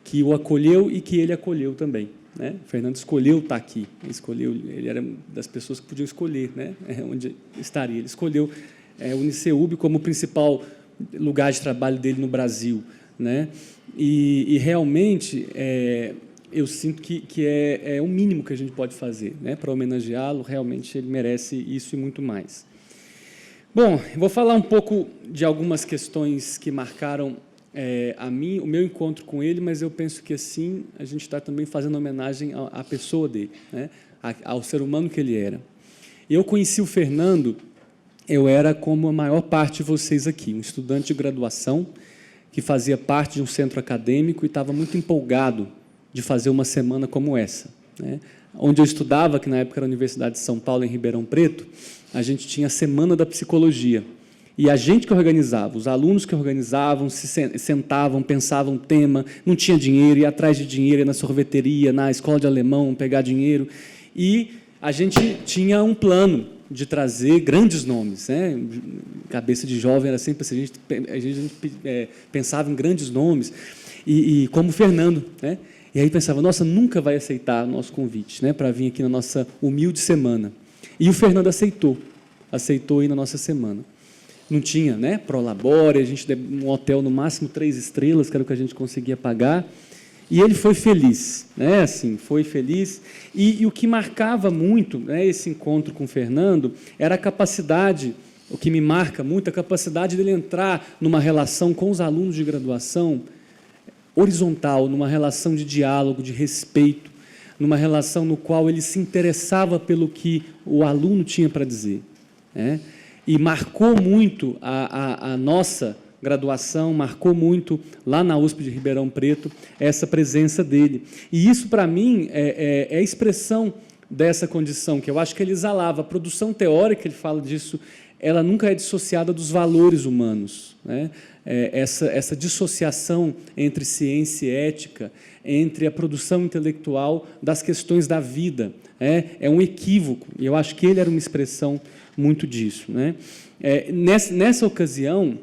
que o acolheu e que ele acolheu também. Né? O Fernando escolheu estar aqui, ele era das pessoas que podiam escolher, né, onde estaria. Ele escolheu o Uniceub como principal lugar de trabalho dele no Brasil, né? E realmente eu sinto que é o mínimo que a gente pode fazer, né, para homenageá-lo. Realmente ele merece isso e muito mais. Bom, eu vou falar um pouco de algumas questões que marcaram o meu encontro com ele, mas eu penso que assim a gente está também fazendo homenagem à pessoa dele, né, ao ser humano que ele era. Eu conheci o Fernando, eu era como a maior parte de vocês aqui, um estudante de graduação, que fazia parte de um centro acadêmico e estava muito empolgado de fazer uma semana como essa, né? Onde eu estudava, que na época era a Universidade de São Paulo, em Ribeirão Preto, a gente tinha a Semana da Psicologia. E a gente que organizava, os alunos que organizavam, se sentavam, pensavam tema, não tinha dinheiro, ia atrás de dinheiro, ia na sorveteria, na escola de alemão, pegar dinheiro. E a gente tinha um plano de trazer grandes nomes, né? Cabeça de jovem era sempre assim, a gente pensava em grandes nomes, e como o Fernando, né? E aí pensava, nossa, nunca vai aceitar o nosso convite, né, para vir aqui na nossa humilde semana. E o Fernando aceitou ir na nossa semana. Não tinha, né, prolabore, a gente deu um hotel no máximo 3 estrelas, que era o que a gente conseguia pagar. E ele foi feliz, né? Assim, foi feliz. E o que marcava muito, né, esse encontro com o Fernando era a capacidade, o que me marca muito, a capacidade dele entrar numa relação com os alunos de graduação horizontal, numa relação de diálogo, de respeito, numa relação no qual ele se interessava pelo que o aluno tinha para dizer, né? E marcou muito a nossa graduação, marcou muito lá na USP de Ribeirão Preto essa presença dele. E isso, para mim, é a expressão dessa condição, que eu acho que ele exalava. A produção teórica, ele fala disso, ela nunca é dissociada dos valores humanos, né? Essa dissociação entre ciência e ética, entre a produção intelectual das questões da vida, é um equívoco, e eu acho que ele era uma expressão muito disso, né? Nessa ocasião,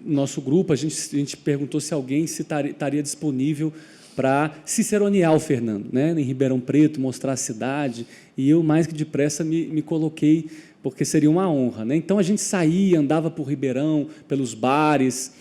nosso grupo, a gente perguntou se alguém estaria disponível para ciceronear o Fernando, né, em Ribeirão Preto, mostrar a cidade, e eu, mais que depressa, me coloquei, porque seria uma honra, né? Então, a gente saía, andava por Ribeirão, pelos bares,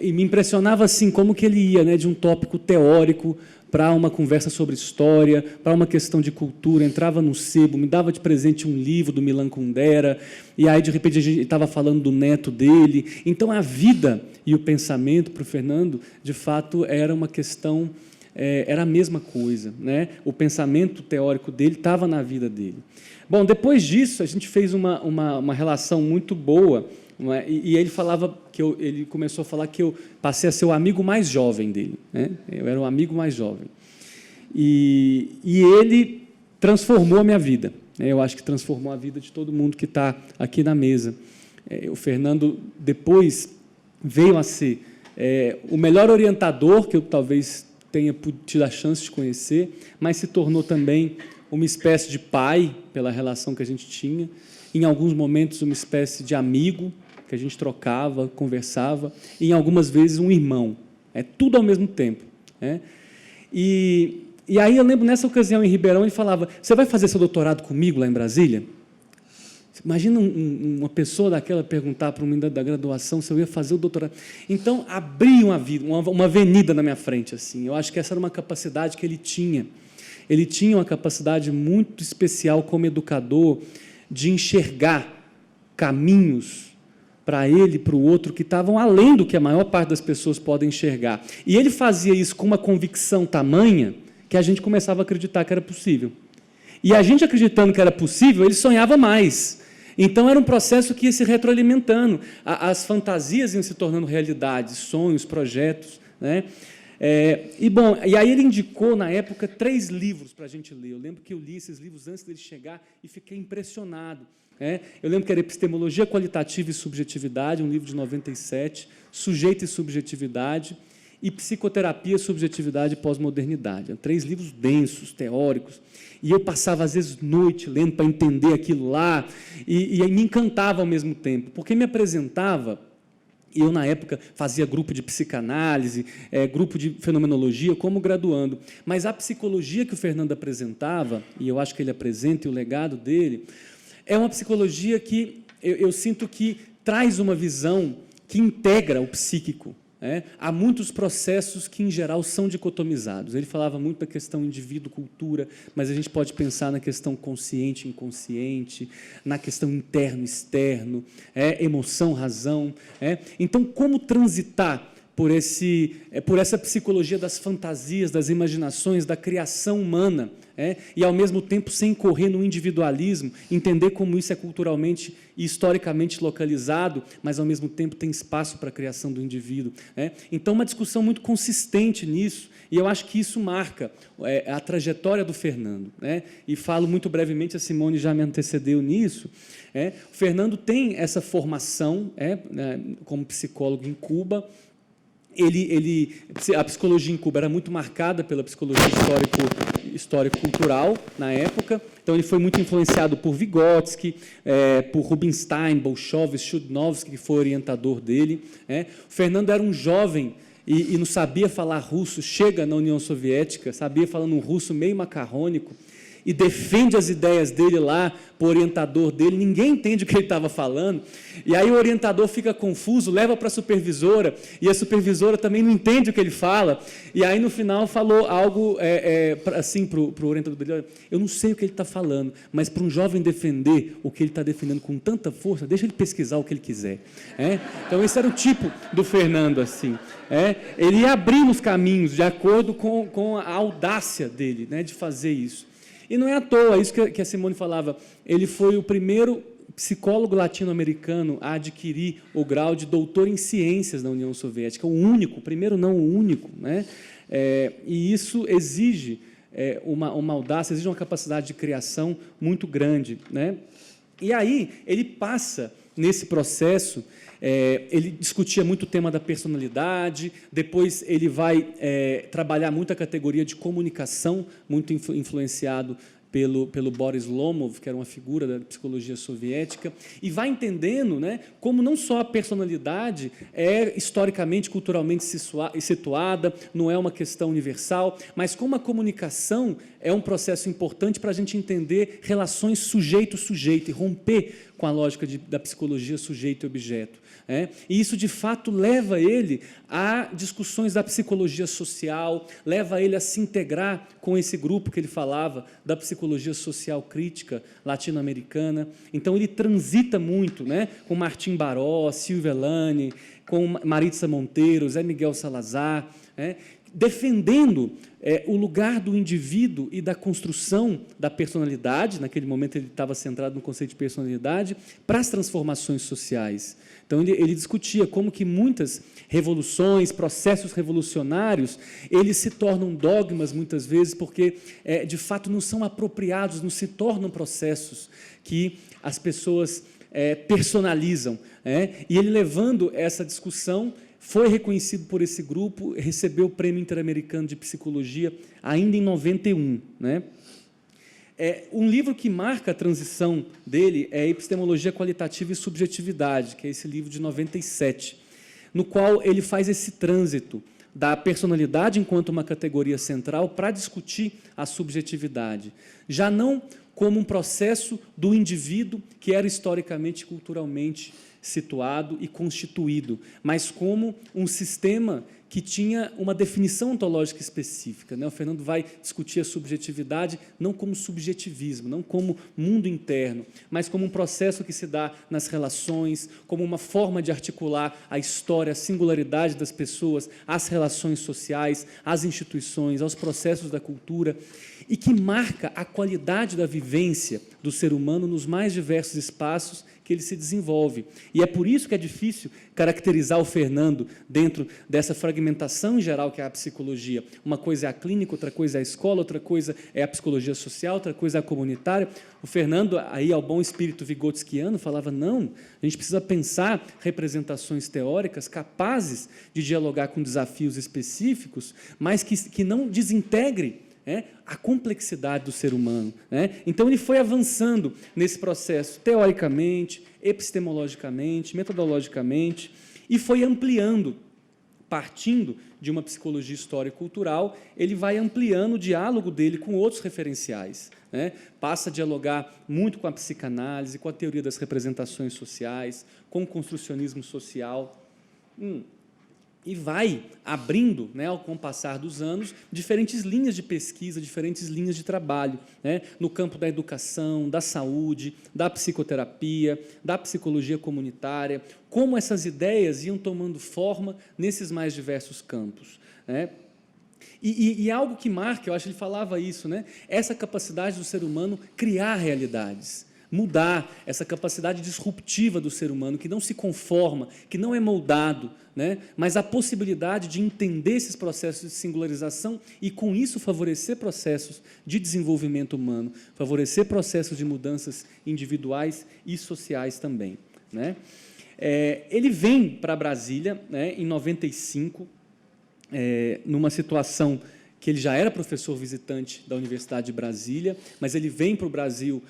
e me impressionava assim, como que ele ia, né, de um tópico teórico para uma conversa sobre história, para uma questão de cultura, entrava no sebo, me dava de presente um livro do Milan Kundera, e aí, de repente, a gente estava falando do neto dele. Então, a vida e o pensamento, para o Fernando, de fato, era uma questão, era a mesma coisa, né? O pensamento teórico dele estava na vida dele. Bom, depois disso, a gente fez uma relação muito boa, e ele falava ele começou a falar que eu passei a ser o amigo mais jovem dele, né? Eu era o amigo mais jovem. E ele transformou a minha vida, né? Eu acho que transformou a vida de todo mundo que está aqui na mesa. O Fernando, depois, veio a ser o melhor orientador que eu talvez tenha tido a chance de conhecer, mas se tornou também uma espécie de pai, pela relação que a gente tinha, em alguns momentos uma espécie de amigo, que a gente trocava, conversava, e, em algumas vezes, um irmão. Tudo ao mesmo tempo, né? E aí eu lembro, nessa ocasião, em Ribeirão, ele falava, você vai fazer seu doutorado comigo lá em Brasília? Imagina uma pessoa daquela perguntar para um menino da graduação se eu ia fazer o doutorado. Então, abria uma avenida na minha frente. Assim. Eu acho que essa era uma capacidade que ele tinha. Ele tinha uma capacidade muito especial como educador de enxergar caminhos para ele e para o outro que estavam além do que a maior parte das pessoas podem enxergar. E ele fazia isso com uma convicção tamanha que a gente começava a acreditar que era possível. E a gente acreditando que era possível, ele sonhava mais. Então, era um processo que ia se retroalimentando. As fantasias iam se tornando realidades, sonhos, projetos, né? E aí ele indicou, na época, 3 livros para a gente ler. Eu lembro que eu li esses livros antes dele chegar e fiquei impressionado. Eu lembro que era Epistemologia Qualitativa e Subjetividade, um livro de 97, Sujeito e Subjetividade, e Psicoterapia, Subjetividade e Pós-Modernidade. 3 livros densos, teóricos. E eu passava, às vezes, noite lendo para entender aquilo lá, e me encantava ao mesmo tempo, porque me apresentava. E eu, na época, fazia grupo de psicanálise, grupo de fenomenologia, como graduando. Mas a psicologia que o Fernando apresentava, e eu acho que ele apresenta, e o legado dele, é uma psicologia que eu sinto que traz uma visão que integra o psíquico. Há muitos processos que, em geral, são dicotomizados. Ele falava muito da questão indivíduo-cultura, mas a gente pode pensar na questão consciente-inconsciente, na questão interno-externo, emoção-razão. Então, como transitar por essa psicologia das fantasias, das imaginações, da criação humana, e, ao mesmo tempo, sem correr no individualismo, entender como isso é culturalmente e historicamente localizado, mas, ao mesmo tempo, tem espaço para a criação do indivíduo. Então, uma discussão muito consistente nisso, e eu acho que isso marca a trajetória do Fernando. E falo muito brevemente, a Simone já me antecedeu nisso. O Fernando tem essa formação como psicólogo em Cuba. A psicologia em Cuba era muito marcada pela psicologia histórico-cultural na época, então ele foi muito influenciado por Vygotsky, por Rubinstein, Bolshoi, Chudnovsky, que foi orientador dele. O Fernando era um jovem e não sabia falar russo, chega na União Soviética, sabia falando um russo meio macarrônico, e defende as ideias dele lá, para o orientador dele, ninguém entende o que ele estava falando, e aí o orientador fica confuso, leva para a supervisora, e a supervisora também não entende o que ele fala, e aí no final falou algo assim para o orientador dele, eu não sei o que ele está falando, mas para um jovem defender o que ele está defendendo com tanta força, deixa ele pesquisar o que ele quiser. Então esse era o tipo do Fernando, assim. Ele ia abrindo os caminhos de acordo com a audácia dele, de fazer isso. E não é à toa, isso que a Simone falava, ele foi o primeiro psicólogo latino-americano a adquirir o grau de doutor em ciências na União Soviética, o único, primeiro não o único. E isso exige uma audácia, exige uma capacidade de criação muito grande. E aí ele passa nesse processo, ele discutia muito o tema da personalidade, depois ele vai trabalhar muito a categoria de comunicação, muito influenciado pelo Boris Lomov, que era uma figura da psicologia soviética, e vai entendendo, né, como não só a personalidade é historicamente, culturalmente situada, não é uma questão universal, mas como a comunicação é um processo importante para a gente entender relações sujeito-sujeito e romper com a lógica da psicologia sujeito e objeto. E isso, de fato, leva ele a discussões da psicologia social, leva ele a se integrar com esse grupo que ele falava, da psicologia social crítica latino-americana. Então, ele transita muito, né, com Martim Baró, Silvia Lani, com Maritza Monteiro, Zé Miguel Salazar, defendendo o lugar do indivíduo e da construção da personalidade. Naquele momento ele estava centrado no conceito de personalidade, para as transformações sociais. Então ele discutia como que muitas revoluções, processos revolucionários, eles se tornam dogmas muitas vezes porque de fato não são apropriados, não se tornam processos que as pessoas personalizam. E ele, levando essa discussão, foi reconhecido por esse grupo, recebeu o Prêmio Interamericano de Psicologia ainda em 91. Um livro que marca a transição dele é Epistemologia Qualitativa e Subjetividade, que é esse livro de 97, no qual ele faz esse trânsito da personalidade enquanto uma categoria central para discutir a subjetividade, já não como um processo do indivíduo que era historicamente e culturalmente situado e constituído, mas como um sistema que tinha uma definição ontológica específica. O Fernando vai discutir a subjetividade não como subjetivismo, não como mundo interno, mas como um processo que se dá nas relações, como uma forma de articular a história, a singularidade das pessoas, as relações sociais, as instituições, aos processos da cultura, e que marca a qualidade da vivência do ser humano nos mais diversos espaços que ele se desenvolve. E é por isso que é difícil caracterizar o Fernando dentro dessa fragmentação em geral que é a psicologia. Uma coisa é a clínica, outra coisa é a escola, outra coisa é a psicologia social, outra coisa é a comunitária. O Fernando, aí ao bom espírito vigotskiano, falava, não, a gente precisa pensar representações teóricas capazes de dialogar com desafios específicos, mas que não desintegre a complexidade do ser humano. Então, ele foi avançando nesse processo, teoricamente, epistemologicamente, metodologicamente, e foi ampliando, partindo de uma psicologia histórica e cultural, ele vai ampliando o diálogo dele com outros referenciais. Passa a dialogar muito com a psicanálise, com a teoria das representações sociais, com o construcionismo social, e vai abrindo, com o passar dos anos, diferentes linhas de pesquisa, diferentes linhas de trabalho, no campo da educação, da saúde, da psicoterapia, da psicologia comunitária, como essas ideias iam tomando forma nesses mais diversos campos. E algo que marca, eu acho que ele falava isso, essa capacidade do ser humano criar realidades, mudar, essa capacidade disruptiva do ser humano, que não se conforma, que não é moldado, mas a possibilidade de entender esses processos de singularização e, com isso, favorecer processos de desenvolvimento humano, favorecer processos de mudanças individuais e sociais também. Ele vem para Brasília, em 95, numa situação que ele já era professor visitante da Universidade de Brasília, mas ele vem para o Brasil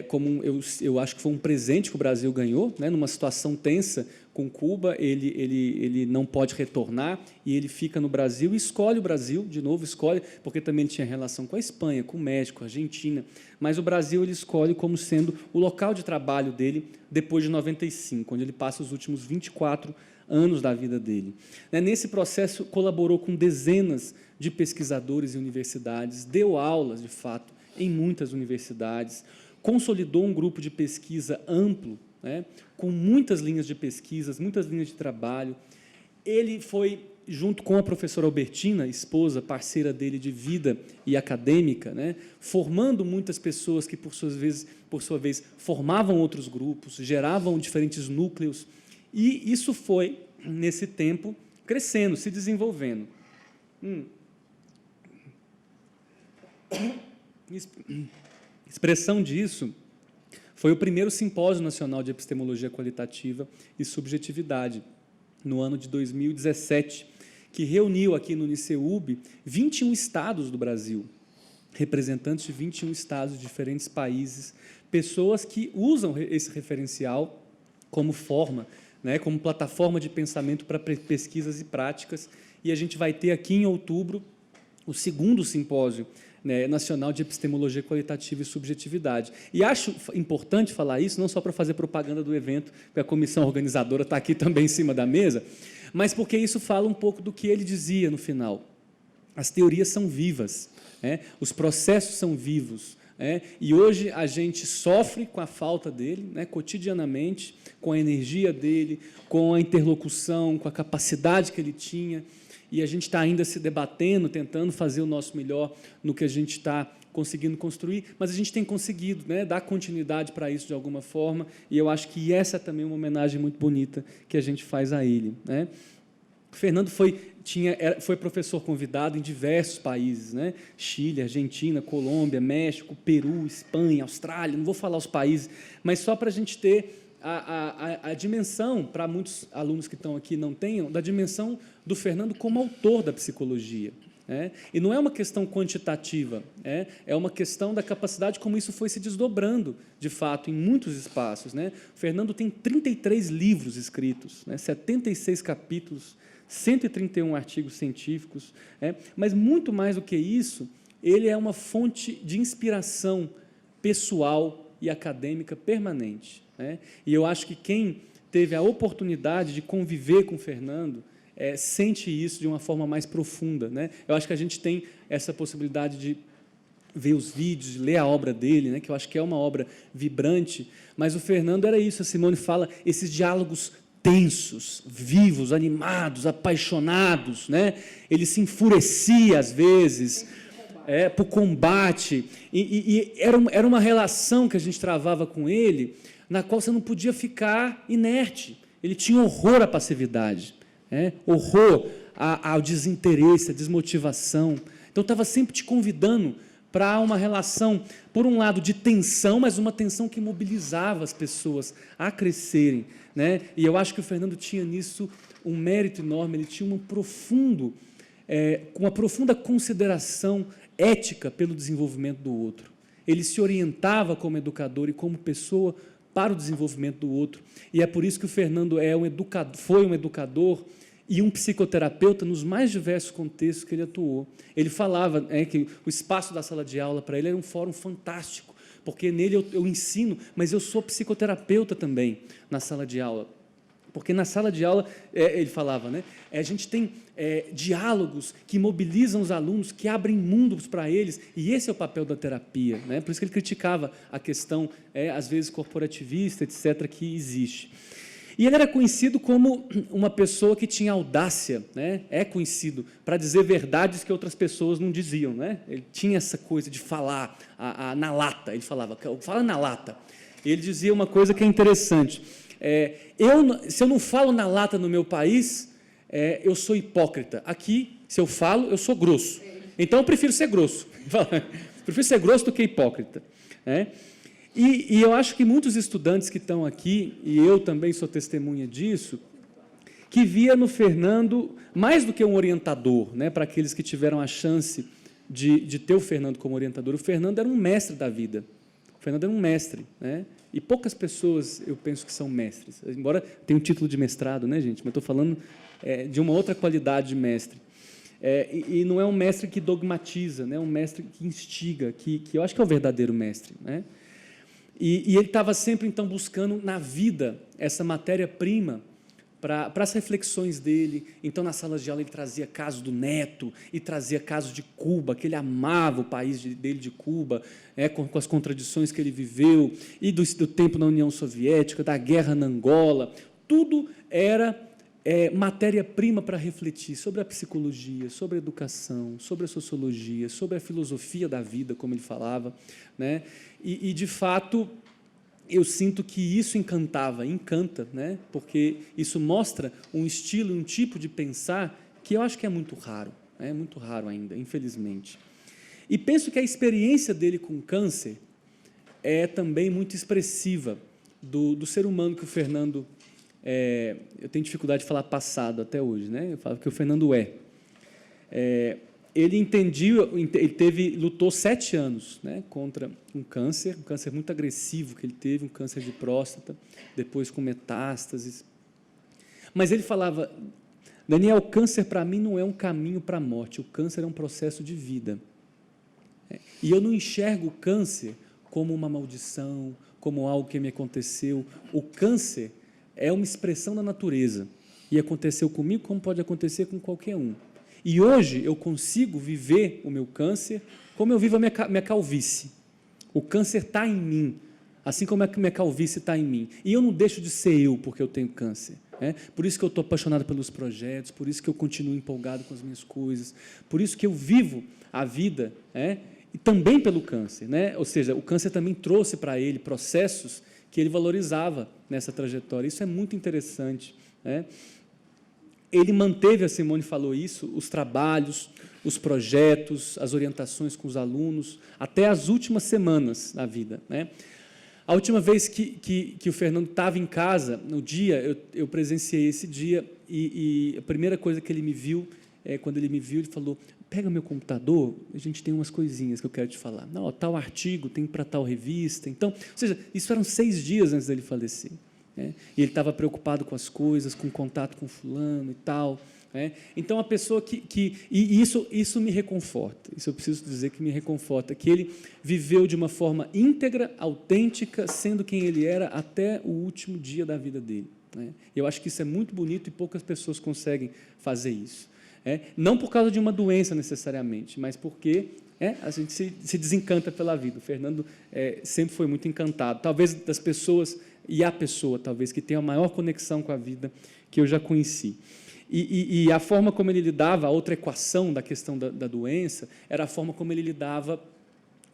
como eu acho que foi um presente que o Brasil ganhou, numa situação tensa com Cuba, ele não pode retornar e ele fica no Brasil e escolhe o Brasil, de novo escolhe, porque também ele tinha relação com a Espanha, com o México, com a Argentina, mas o Brasil ele escolhe como sendo o local de trabalho dele depois de 95, onde ele passa os últimos 24 anos da vida dele. Nesse processo, colaborou com dezenas de pesquisadores e universidades, deu aulas, de fato, em muitas universidades, consolidou um grupo de pesquisa amplo, com muitas linhas de pesquisas, muitas linhas de trabalho. Ele foi, junto com a professora Albertina, esposa, parceira dele de vida e acadêmica, formando muitas pessoas que, por sua vez, formavam outros grupos, geravam diferentes núcleos, e isso foi, nesse tempo, crescendo, se desenvolvendo. Expressão disso foi o primeiro Simpósio Nacional de Epistemologia Qualitativa e Subjetividade, no ano de 2017, que reuniu aqui no Uniceub 21 estados do Brasil, representantes de 21 estados, de diferentes países, pessoas que usam esse referencial como forma, né, como plataforma de pensamento para pesquisas e práticas. E a gente vai ter aqui em outubro o 2º simpósio, né, nacional de epistemologia qualitativa e subjetividade. E acho importante falar isso, não só para fazer propaganda do evento, porque a comissão organizadora está aqui também em cima da mesa, mas porque isso fala um pouco do que ele dizia no final. As teorias são vivas, né? Os processos são vivos, né? E hoje a gente sofre com a falta dele, né, cotidianamente, com a energia dele, com a interlocução, com a capacidade que ele tinha, e a gente está ainda se debatendo, tentando fazer o nosso melhor no que a gente está conseguindo construir, mas a gente tem conseguido, né, dar continuidade para isso de alguma forma, e eu acho que essa é também uma homenagem muito bonita que a gente faz a ele, né? O Fernando foi professor convidado em diversos países, né? Chile, Argentina, Colômbia, México, Peru, Espanha, Austrália, não vou falar os países, mas só para a gente ter a dimensão, para muitos alunos que estão aqui não tenham, da dimensão do Fernando como autor da psicologia. E não é uma questão quantitativa, é uma questão da capacidade como isso foi se desdobrando, de fato, em muitos espaços. O Fernando tem 33 livros escritos, 76 capítulos, 131 artigos científicos, mas, muito mais do que isso, ele é uma fonte de inspiração pessoal e acadêmica permanente. E eu acho que quem teve a oportunidade de conviver com o Fernando sente isso de uma forma mais profunda. Eu acho que a gente tem essa possibilidade de ver os vídeos, de ler a obra dele, que eu acho que é uma obra vibrante, mas o Fernando era isso, a Simone fala, esses diálogos tensos, vivos, animados, apaixonados, ele se enfurecia às vezes por combate, e era uma relação que a gente travava com ele, na qual você não podia ficar inerte. Ele tinha horror à passividade, horror ao desinteresse, à desmotivação. Então, estava sempre te convidando para uma relação, por um lado, de tensão, mas uma tensão que mobilizava as pessoas a crescerem. E eu acho que o Fernando tinha nisso um mérito enorme, ele tinha uma profunda consideração ética pelo desenvolvimento do outro. Ele se orientava como educador e como pessoa para o desenvolvimento do outro. E é por isso que o Fernando foi um educador e um psicoterapeuta nos mais diversos contextos que ele atuou. Ele falava que o espaço da sala de aula para ele era um fórum fantástico, porque nele eu ensino, mas eu sou psicoterapeuta também na sala de aula. Porque na sala de aula, ele falava, a gente tem diálogos que mobilizam os alunos, que abrem mundos para eles, e esse é o papel da terapia. Por isso que ele criticava a questão, às vezes, corporativista, etc., que existe. E ele era conhecido como uma pessoa que tinha audácia, é conhecido, para dizer verdades que outras pessoas não diziam. Ele tinha essa coisa de falar na lata, ele falava, fala na lata. Ele dizia uma coisa que é interessante, se eu não falo na lata no meu país, eu sou hipócrita. Aqui, se eu falo, eu sou grosso. Então, eu prefiro ser grosso. Prefiro ser grosso do que hipócrita. E eu acho que muitos estudantes que estão aqui, e eu também sou testemunha disso, que via no Fernando, mais do que um orientador, para aqueles que tiveram a chance de ter o Fernando como orientador, o Fernando era um mestre da vida. O Fernando era um mestre, e poucas pessoas, eu penso, que são mestres, embora tenha um título de mestrado, gente, mas estou falando de uma outra qualidade de mestre. E não é um mestre que dogmatiza, é um mestre que instiga, que eu acho que é o verdadeiro mestre. E ele estava sempre, então, buscando na vida essa matéria-prima para as reflexões dele. Então, nas salas de aula, ele trazia casos do neto e trazia casos de Cuba, que ele amava o país dele de Cuba, com as contradições que ele viveu, e do tempo na União Soviética, da guerra na Angola. Tudo era matéria-prima para refletir sobre a psicologia, sobre a educação, sobre a sociologia, sobre a filosofia da vida, como ele falava. E, de fato, eu sinto que isso encanta, porque isso mostra um estilo, um tipo de pensar que eu acho que é muito raro ainda, infelizmente. E penso que a experiência dele com câncer é também muito expressiva do ser humano que o Fernando... eu tenho dificuldade de falar passado até hoje, eu falo que o Fernando ele lutou 7 anos, né, contra um câncer muito agressivo que ele teve, um câncer de próstata, depois com metástases. Mas ele falava, Daniel, o câncer para mim não é um caminho para a morte, o câncer é um processo de vida. E eu não enxergo o câncer como uma maldição, como algo que me aconteceu. O câncer é uma expressão da natureza. E aconteceu comigo como pode acontecer com qualquer um. E hoje eu consigo viver o meu câncer como eu vivo a minha calvície. O câncer está em mim, assim como a minha calvície está em mim. E eu não deixo de ser eu porque eu tenho câncer. Por isso que eu estou apaixonado pelos projetos, por isso que eu continuo empolgado com as minhas coisas, por isso que eu vivo a vida, e também pelo câncer. Ou seja, o câncer também trouxe para ele processos que ele valorizava nessa trajetória. Isso é muito interessante. Ele manteve, a Simone falou isso, os trabalhos, os projetos, as orientações com os alunos, até as últimas semanas da vida. A última vez que o Fernando estava em casa, no dia, eu presenciei esse dia, e a primeira coisa que ele me viu, quando ele me viu, ele falou, pega meu computador, a gente tem umas coisinhas que eu quero te falar. Não, tal artigo tem para tal revista. Então, ou seja, isso eram 6 dias antes dele falecer. E ele estava preocupado com as coisas, com contato com fulano e tal. Então, a pessoa e isso me reconforta, isso eu preciso dizer que me reconforta, que ele viveu de uma forma íntegra, autêntica, sendo quem ele era até o último dia da vida dele. Eu acho que isso é muito bonito e poucas pessoas conseguem fazer isso. Não por causa de uma doença, necessariamente, mas porque a gente se desencanta pela vida. O Fernando sempre foi muito encantado, talvez das pessoas, e a pessoa, talvez, que tem a maior conexão com a vida que eu já conheci. E a forma como ele lidava, a outra equação da questão da doença, era a forma como ele lidava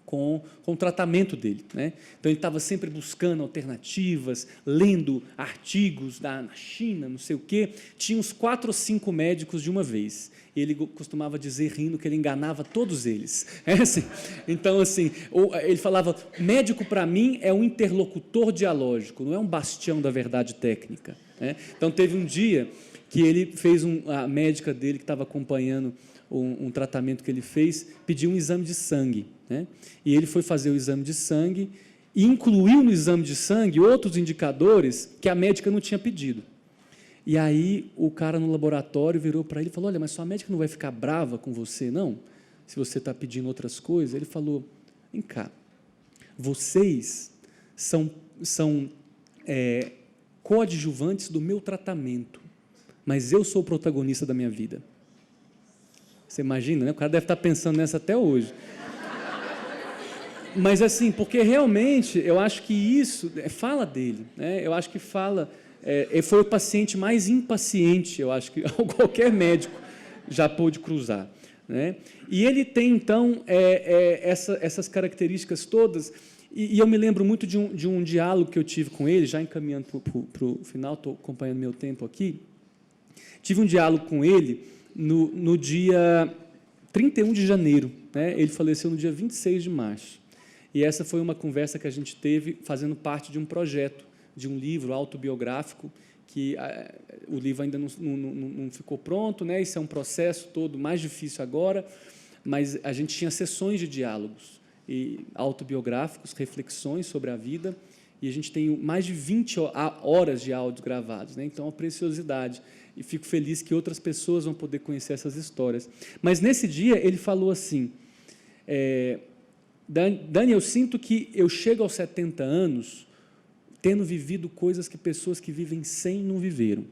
com o tratamento dele. Então, ele estava sempre buscando alternativas, lendo artigos na China, não sei o quê. Tinha uns 4 ou 5 médicos de uma vez. Ele costumava dizer, rindo, que ele enganava todos eles. Assim. Então, assim, ele falava, médico, para mim, é um interlocutor dialógico, não é um bastião da verdade técnica. Então, teve um dia que ele fez, a médica dele, que estava acompanhando um tratamento que ele fez, pediu um exame de sangue. E ele foi fazer o exame de sangue e incluiu no exame de sangue outros indicadores que a médica não tinha pedido. E aí o cara no laboratório virou para ele e falou, olha, mas sua médica não vai ficar brava com você, não? Se você está pedindo outras coisas? Ele falou, vem cá, vocês são coadjuvantes do meu tratamento, mas eu sou o protagonista da minha vida. Você imagina, né? O cara deve estar pensando nessa até hoje. Mas, assim, porque realmente, eu acho que isso fala dele. Eu acho que fala... foi o paciente mais impaciente, eu acho que qualquer médico já pôde cruzar. E ele tem, então, essas características todas, e eu me lembro muito de um diálogo que eu tive com ele, já encaminhando para o final, estou acompanhando meu tempo aqui. Tive um diálogo com ele no dia 31 de janeiro. Ele faleceu no dia 26 de março. E essa foi uma conversa que a gente teve fazendo parte de um projeto, de um livro autobiográfico, que o livro ainda não ficou pronto, isso é um processo todo mais difícil agora, mas a gente tinha sessões de diálogos e autobiográficos, reflexões sobre a vida, e a gente tem mais de 20 horas de áudios gravados, então é uma preciosidade, e fico feliz que outras pessoas vão poder conhecer essas histórias. Mas, nesse dia, ele falou assim, Dani, eu sinto que eu chego aos 70 anos tendo vivido coisas que pessoas que vivem 100 não viveram.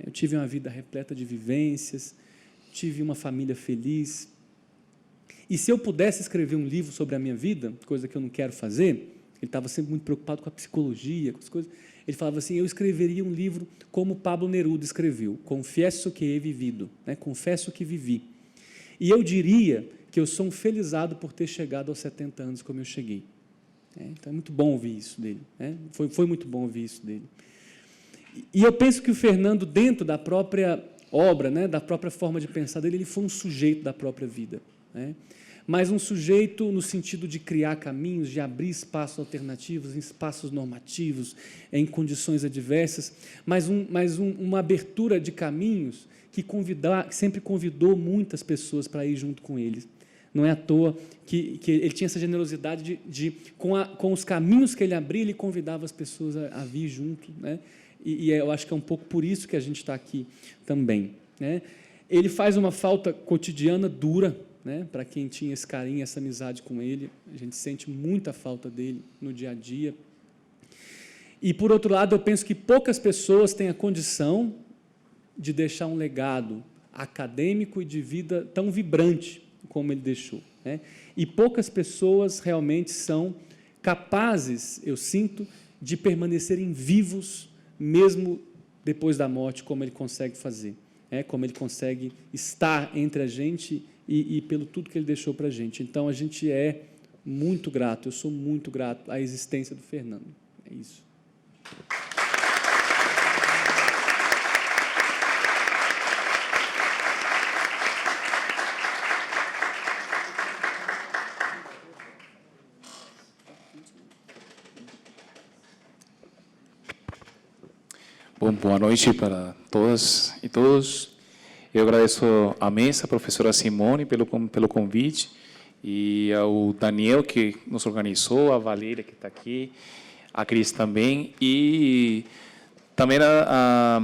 Eu tive uma vida repleta de vivências, tive uma família feliz. E se eu pudesse escrever um livro sobre a minha vida, coisa que eu não quero fazer, ele estava sempre muito preocupado com a psicologia, com as coisas, ele falava assim, eu escreveria um livro como Pablo Neruda escreveu, Confesso que he vivido, confesso que vivi. E eu diria que eu sou um felizado por ter chegado aos 70 anos como eu cheguei. Então, é muito bom ouvir isso dele. Foi muito bom ouvir isso dele. E eu penso que o Fernando, dentro da própria obra, da própria forma de pensar dele, ele foi um sujeito da própria vida. mas um sujeito no sentido de criar caminhos, de abrir espaços alternativos, espaços normativos, em condições adversas, mas uma abertura de caminhos que sempre convidou muitas pessoas para ir junto com ele. Não é à toa que ele tinha essa generosidade com os caminhos que ele abria, ele convidava as pessoas a vir junto, né? E eu acho que é um pouco por isso que a gente está aqui também, né? Ele faz uma falta cotidiana dura, né? Para quem tinha esse carinho, essa amizade com ele, a gente sente muita falta dele no dia a dia. E, por outro lado, eu penso que poucas pessoas têm a condição de deixar um legado acadêmico e de vida tão vibrante como ele deixou, né? E poucas pessoas realmente são capazes, eu sinto, de permanecerem vivos mesmo depois da morte, como ele consegue fazer, né? Como ele consegue estar entre a gente e pelo tudo que ele deixou para a gente. Então, a gente é muito grato, eu sou muito grato à existência do Fernando. É isso. Bom, boa noite para todas e todos. Eu agradeço à mesa, a professora Simone, pelo convite, e ao Daniel, que nos organizou, a Valéria, que está aqui, a Cris também, e também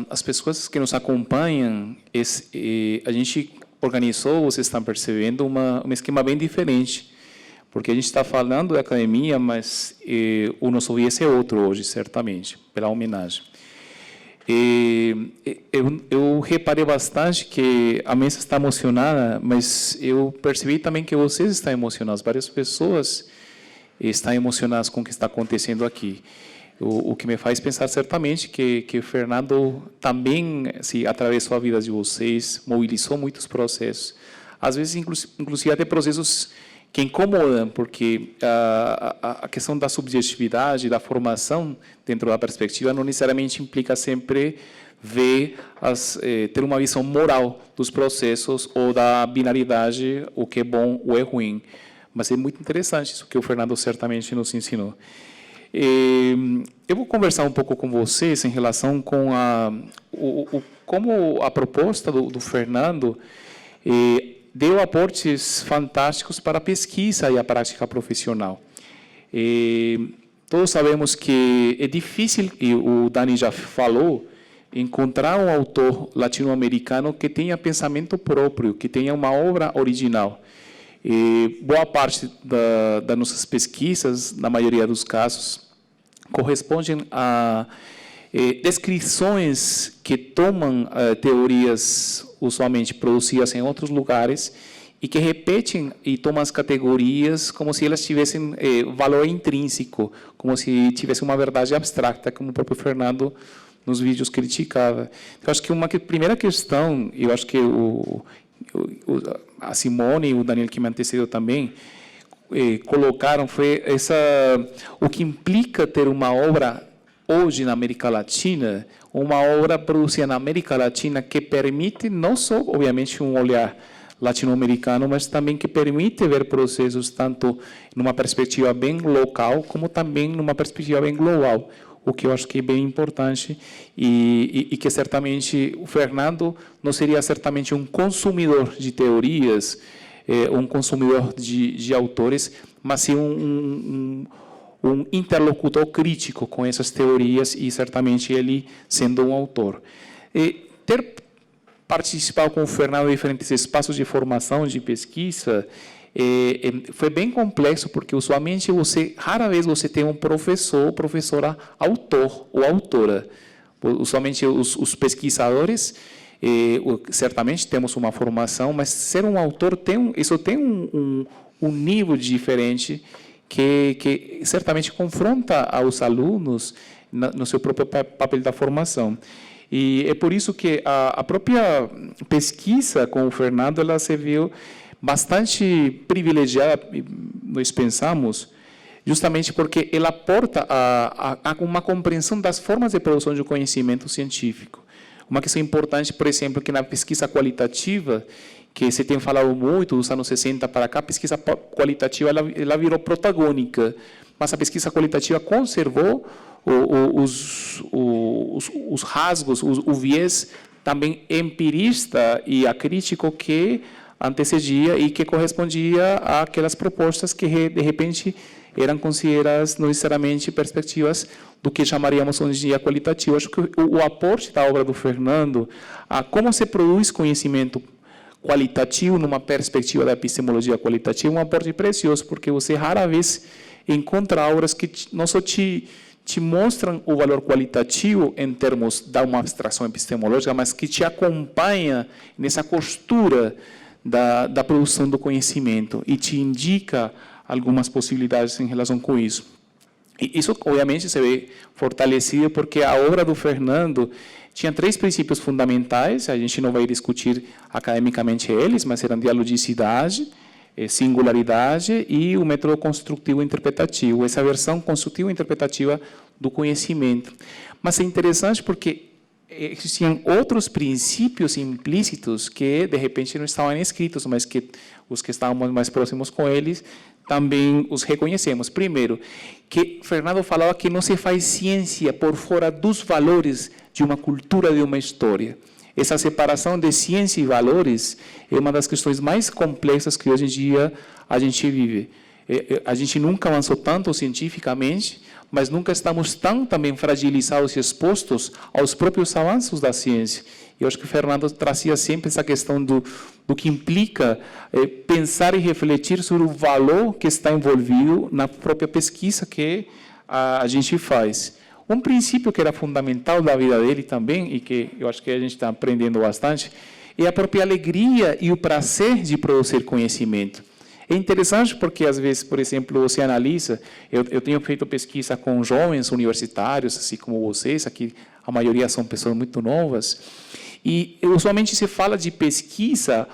as pessoas que nos acompanham. A gente organizou, vocês estão percebendo, um esquema bem diferente, porque a gente está falando da academia, mas o nosso viés é outro hoje, certamente, pela homenagem. Eu reparei bastante que a mesa está emocionada, mas eu percebi também que vocês estão emocionados. Várias pessoas estão emocionadas com o que está acontecendo aqui. O que me faz pensar certamente que o Fernando também atravessou a vida de vocês, mobilizou muitos processos. Às vezes, inclusive até processos que incomodam, porque a questão da subjetividade, da formação dentro da perspectiva, não necessariamente implica sempre ter uma visão moral dos processos ou da binaridade, o que é bom ou é ruim. Mas é muito interessante isso que o Fernando certamente nos ensinou. Eu vou conversar um pouco com vocês em relação com como a proposta do Fernando deu aportes fantásticos para a pesquisa e a prática profissional. Todos sabemos que é difícil, e o Dani já falou, encontrar um autor latino-americano que tenha pensamento próprio, que tenha uma obra original. Boa parte das nossas pesquisas, na maioria dos casos, correspondem a descrições que tomam teorias usualmente produzidas em outros lugares e que repetem e tomam as categorias como se elas tivessem valor intrínseco, como se tivesse uma verdade abstrata, como o próprio Fernando nos vídeos criticava. Eu acho que uma primeira questão, eu acho que a Simone e o Daniel, que me antecedeu também, colocaram, foi o que implica ter uma obra hoje na América Latina, uma obra produzida na América Latina que permite não só, obviamente, um olhar latino-americano, mas também que permite ver processos tanto numa perspectiva bem local, como também numa perspectiva bem global, o que eu acho que é bem importante e que certamente o Fernando não seria certamente um consumidor de teorias, um consumidor de autores, mas sim um interlocutor crítico com essas teorias e, certamente, ele sendo um autor. Ter participado com o Fernando em diferentes espaços de formação, de pesquisa, foi bem complexo, porque, usualmente, rara vez você tem um professor ou professora autor ou autora. Usualmente, os pesquisadores, certamente, temos uma formação, mas ser um autor isso tem um nível diferente que certamente confronta aos alunos no seu próprio papel da formação. E é por isso que a própria pesquisa com o Fernando, ela se viu bastante privilegiada, nós pensamos, justamente porque ela aporta uma compreensão das formas de produção de conhecimento científico. Uma questão importante, por exemplo, que na pesquisa qualitativa, que se tem falado muito dos anos 60 para cá, a pesquisa qualitativa ela virou protagônica, mas a pesquisa qualitativa conservou os rasgos, o viés também empirista e acrítico que antecedia e que correspondia àquelas propostas que, de repente, eram consideradas não necessariamente perspectivas do que chamaríamos hoje em dia qualitativo. Acho que o aporte da obra do Fernando a como se produz conhecimento qualitativo numa perspectiva da epistemologia qualitativa é um aporte precioso, porque você rara vez encontra obras que não só te mostram o valor qualitativo em termos de uma abstração epistemológica, mas que te acompanha nessa costura da produção do conhecimento e te indica algumas possibilidades em relação com isso. E isso, obviamente, se vê fortalecido porque a obra do Fernando tinha 3 princípios fundamentais, a gente não vai discutir academicamente eles, mas eram dialogicidade, singularidade e o método construtivo-interpretativo, essa versão construtivo-interpretativa do conhecimento. Mas é interessante porque existiam outros princípios implícitos que, de repente, não estavam escritos, mas que os que estávamos mais próximos com eles também os reconhecemos. Primeiro, que Fernando falava que não se faz ciência por fora dos valores de uma cultura, de uma história. Essa separação de ciência e valores é uma das questões mais complexas que hoje em dia a gente vive. A gente nunca avançou tanto cientificamente, mas nunca estamos tão também fragilizados e expostos aos próprios avanços da ciência. Eu acho que o Fernando trazia sempre essa questão do que implica pensar e refletir sobre o valor que está envolvido na própria pesquisa que a gente faz. Um princípio que era fundamental da vida dele também, e que eu acho que a gente está aprendendo bastante, é a própria alegria e o prazer de produzir conhecimento. É interessante porque, às vezes, por exemplo, você analisa, eu tenho feito pesquisa com jovens universitários, assim como vocês, aqui a maioria são pessoas muito novas, e usualmente se fala de pesquisa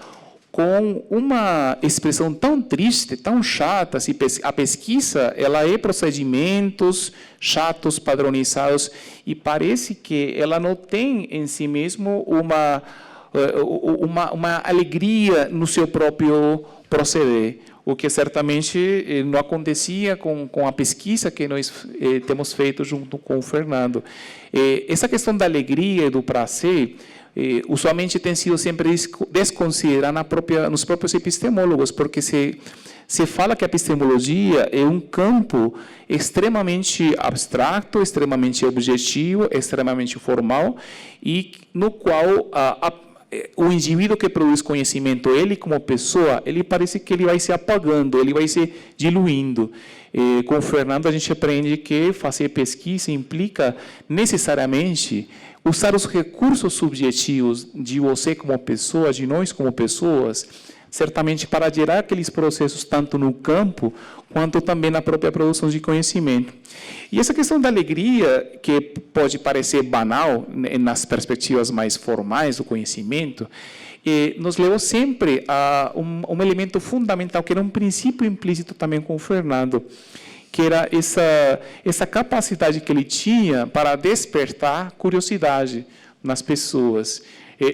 com uma expressão tão triste, tão chata. Assim, a pesquisa ela é procedimentos chatos, padronizados, e parece que ela não tem em si mesmo uma alegria no seu próprio proceder, o que certamente não acontecia com a pesquisa que nós temos feito junto com o Fernando. Essa questão da alegria e do prazer usualmente tem sido sempre desconsiderada nos próprios epistemólogos, porque se fala que a epistemologia é um campo extremamente abstrato, extremamente objetivo, extremamente formal, e no qual o indivíduo que produz conhecimento, ele como pessoa, ele parece que ele vai se apagando, ele vai se diluindo. Com o Fernando, a gente aprende que fazer pesquisa implica necessariamente usar os recursos subjetivos de você como pessoa, de nós como pessoas, certamente para gerar aqueles processos tanto no campo quanto também na própria produção de conhecimento. E essa questão da alegria, que pode parecer banal nas perspectivas mais formais do conhecimento, nos levou sempre a um elemento fundamental, que era um princípio implícito também com o Fernando, que era essa capacidade que ele tinha para despertar curiosidade nas pessoas.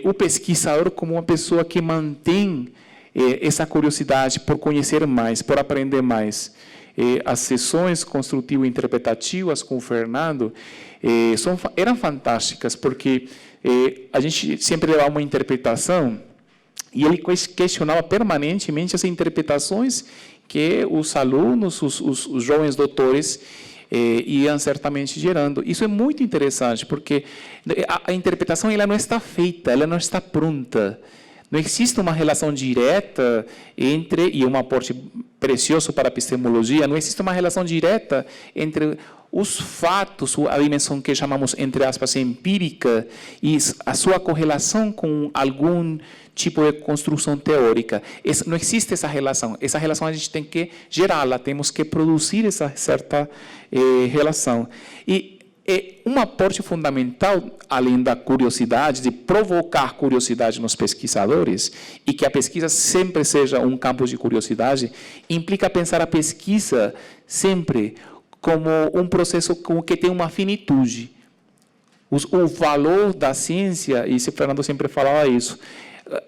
O pesquisador como uma pessoa que mantém essa curiosidade por conhecer mais, por aprender mais. As sessões construtivo-interpretativas com o Fernando eram fantásticas, porque a gente sempre levava uma interpretação e ele questionava permanentemente as interpretações que os alunos, os jovens doutores, iam certamente gerando. Isso é muito interessante, porque a interpretação ela não está feita, ela não está pronta. Não existe uma relação direta entre, e um aporte precioso para a epistemologia, não existe uma relação direta entre os fatos, a dimensão que chamamos, entre aspas, empírica, e a sua correlação com algum tipo de construção teórica. Não existe essa relação. Essa relação a gente tem que gerá-la, temos que produzir essa certa relação. E um aporte fundamental, além da curiosidade, de provocar curiosidade nos pesquisadores, e que a pesquisa sempre seja um campo de curiosidade, implica pensar a pesquisa sempre como um processo que tem uma finitude. O valor da ciência, e o Fernando sempre falava isso,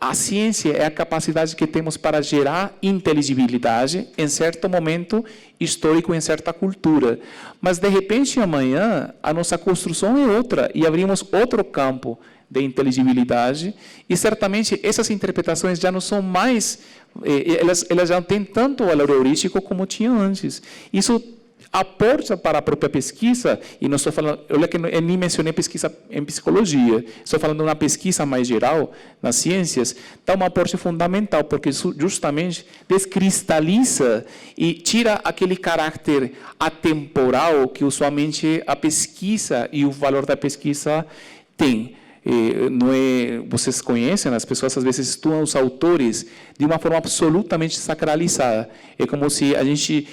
a ciência é a capacidade que temos para gerar inteligibilidade em certo momento histórico, em certa cultura. Mas, de repente, amanhã, a nossa construção é outra e abrimos outro campo de inteligibilidade e, certamente, essas interpretações já não são mais... Elas já não têm tanto valor heurístico como tinham antes. Isso aporta para a própria pesquisa, e não estou falando, olha que eu nem mencionei pesquisa em psicologia, estou falando de uma pesquisa mais geral, nas ciências, dá um aporte fundamental, porque isso justamente descristaliza e tira aquele caráter atemporal que usualmente a pesquisa e o valor da pesquisa tem. Não é, vocês conhecem, as pessoas às vezes estudam os autores de uma forma absolutamente sacralizada. É como se a gente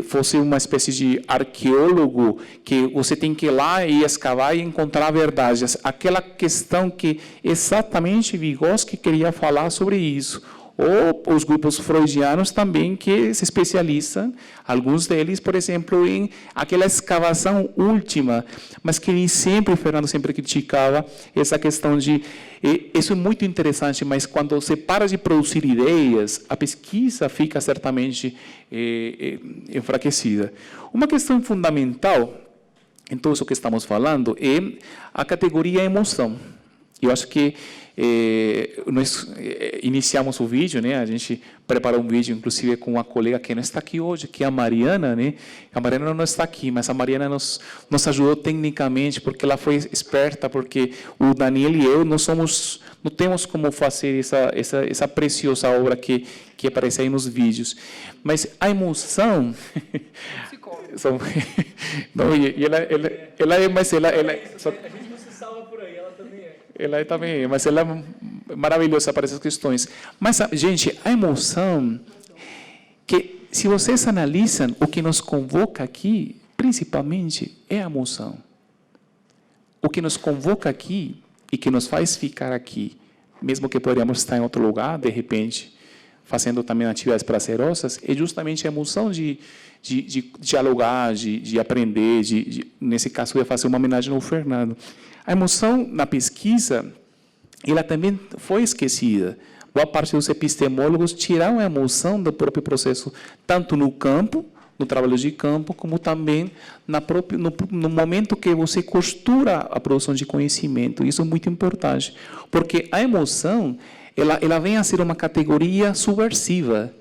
fosse uma espécie de arqueólogo que você tem que ir lá e escavar e encontrar a verdade. Aquela questão que exatamente Vygotsky queria falar sobre isso. Ou os grupos freudianos também, que se especializam, alguns deles, por exemplo, em aquela escavação última, mas que Fernando sempre criticava essa questão de... Isso é muito interessante, mas quando você para de produzir ideias, a pesquisa fica certamente enfraquecida. Uma questão fundamental em tudo isso que estamos falando é a categoria emoção. Eu acho que nós iniciamos o vídeo, né? A gente preparou um vídeo, inclusive, com uma colega que não está aqui hoje, que é a Mariana, né? A Mariana não está aqui, mas a Mariana nos ajudou tecnicamente, porque ela foi esperta, porque o Daniel e eu não temos como fazer essa preciosa obra que aparece aí nos vídeos. Mas a emoção... Não, e ela é, mas ela ela também é, mas ela é maravilhosa para essas questões. Mas, gente, a emoção, que se vocês analisam, o que nos convoca aqui, principalmente, é a emoção. O que nos convoca aqui e que nos faz ficar aqui, mesmo que poderíamos estar em outro lugar, de repente, fazendo também atividades prazerosas, é justamente a emoção de dialogar, de aprender, nesse caso, eu ia fazer uma homenagem ao Fernando. A emoção, na pesquisa, ela também foi esquecida. Boa parte dos epistemólogos tiraram a emoção do próprio processo, tanto no campo, no trabalho de campo, como também no momento que você costura a produção de conhecimento. Isso é muito importante, porque a emoção ela vem a ser uma categoria subversiva,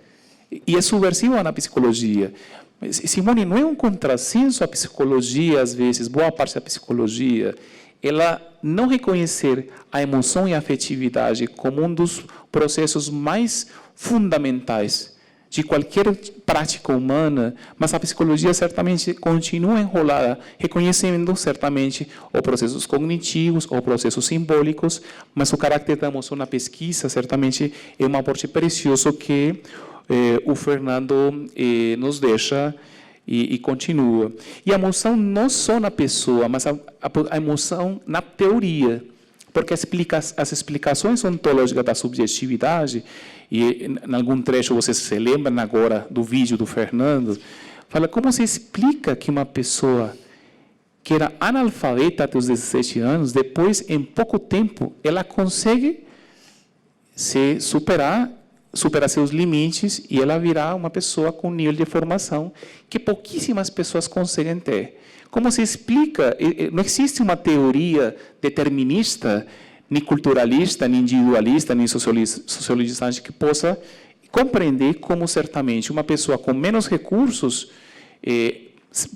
e é subversiva na psicologia. Simone, não é um contrassenso a psicologia, às vezes, boa parte da psicologia, ela não reconhecer a emoção e a afetividade como um dos processos mais fundamentais de qualquer prática humana, mas a psicologia certamente continua enrolada, reconhecendo certamente os processos cognitivos, os processos simbólicos, mas o caráter da emoção na pesquisa certamente é um aporte precioso que o Fernando nos deixa e continua. E a emoção não só na pessoa, mas a emoção na teoria, porque as explicações ontológicas da subjetividade, e em algum trecho vocês se lembram agora do vídeo do Fernando, fala como se explica que uma pessoa que era analfabeta até os 17 anos, depois, em pouco tempo, ela consegue se superar seus limites e ela virá uma pessoa com nível de formação que pouquíssimas pessoas conseguem ter. Como se explica? Não existe uma teoria determinista, nem culturalista, nem individualista, nem sociologizante que possa compreender como certamente uma pessoa com menos recursos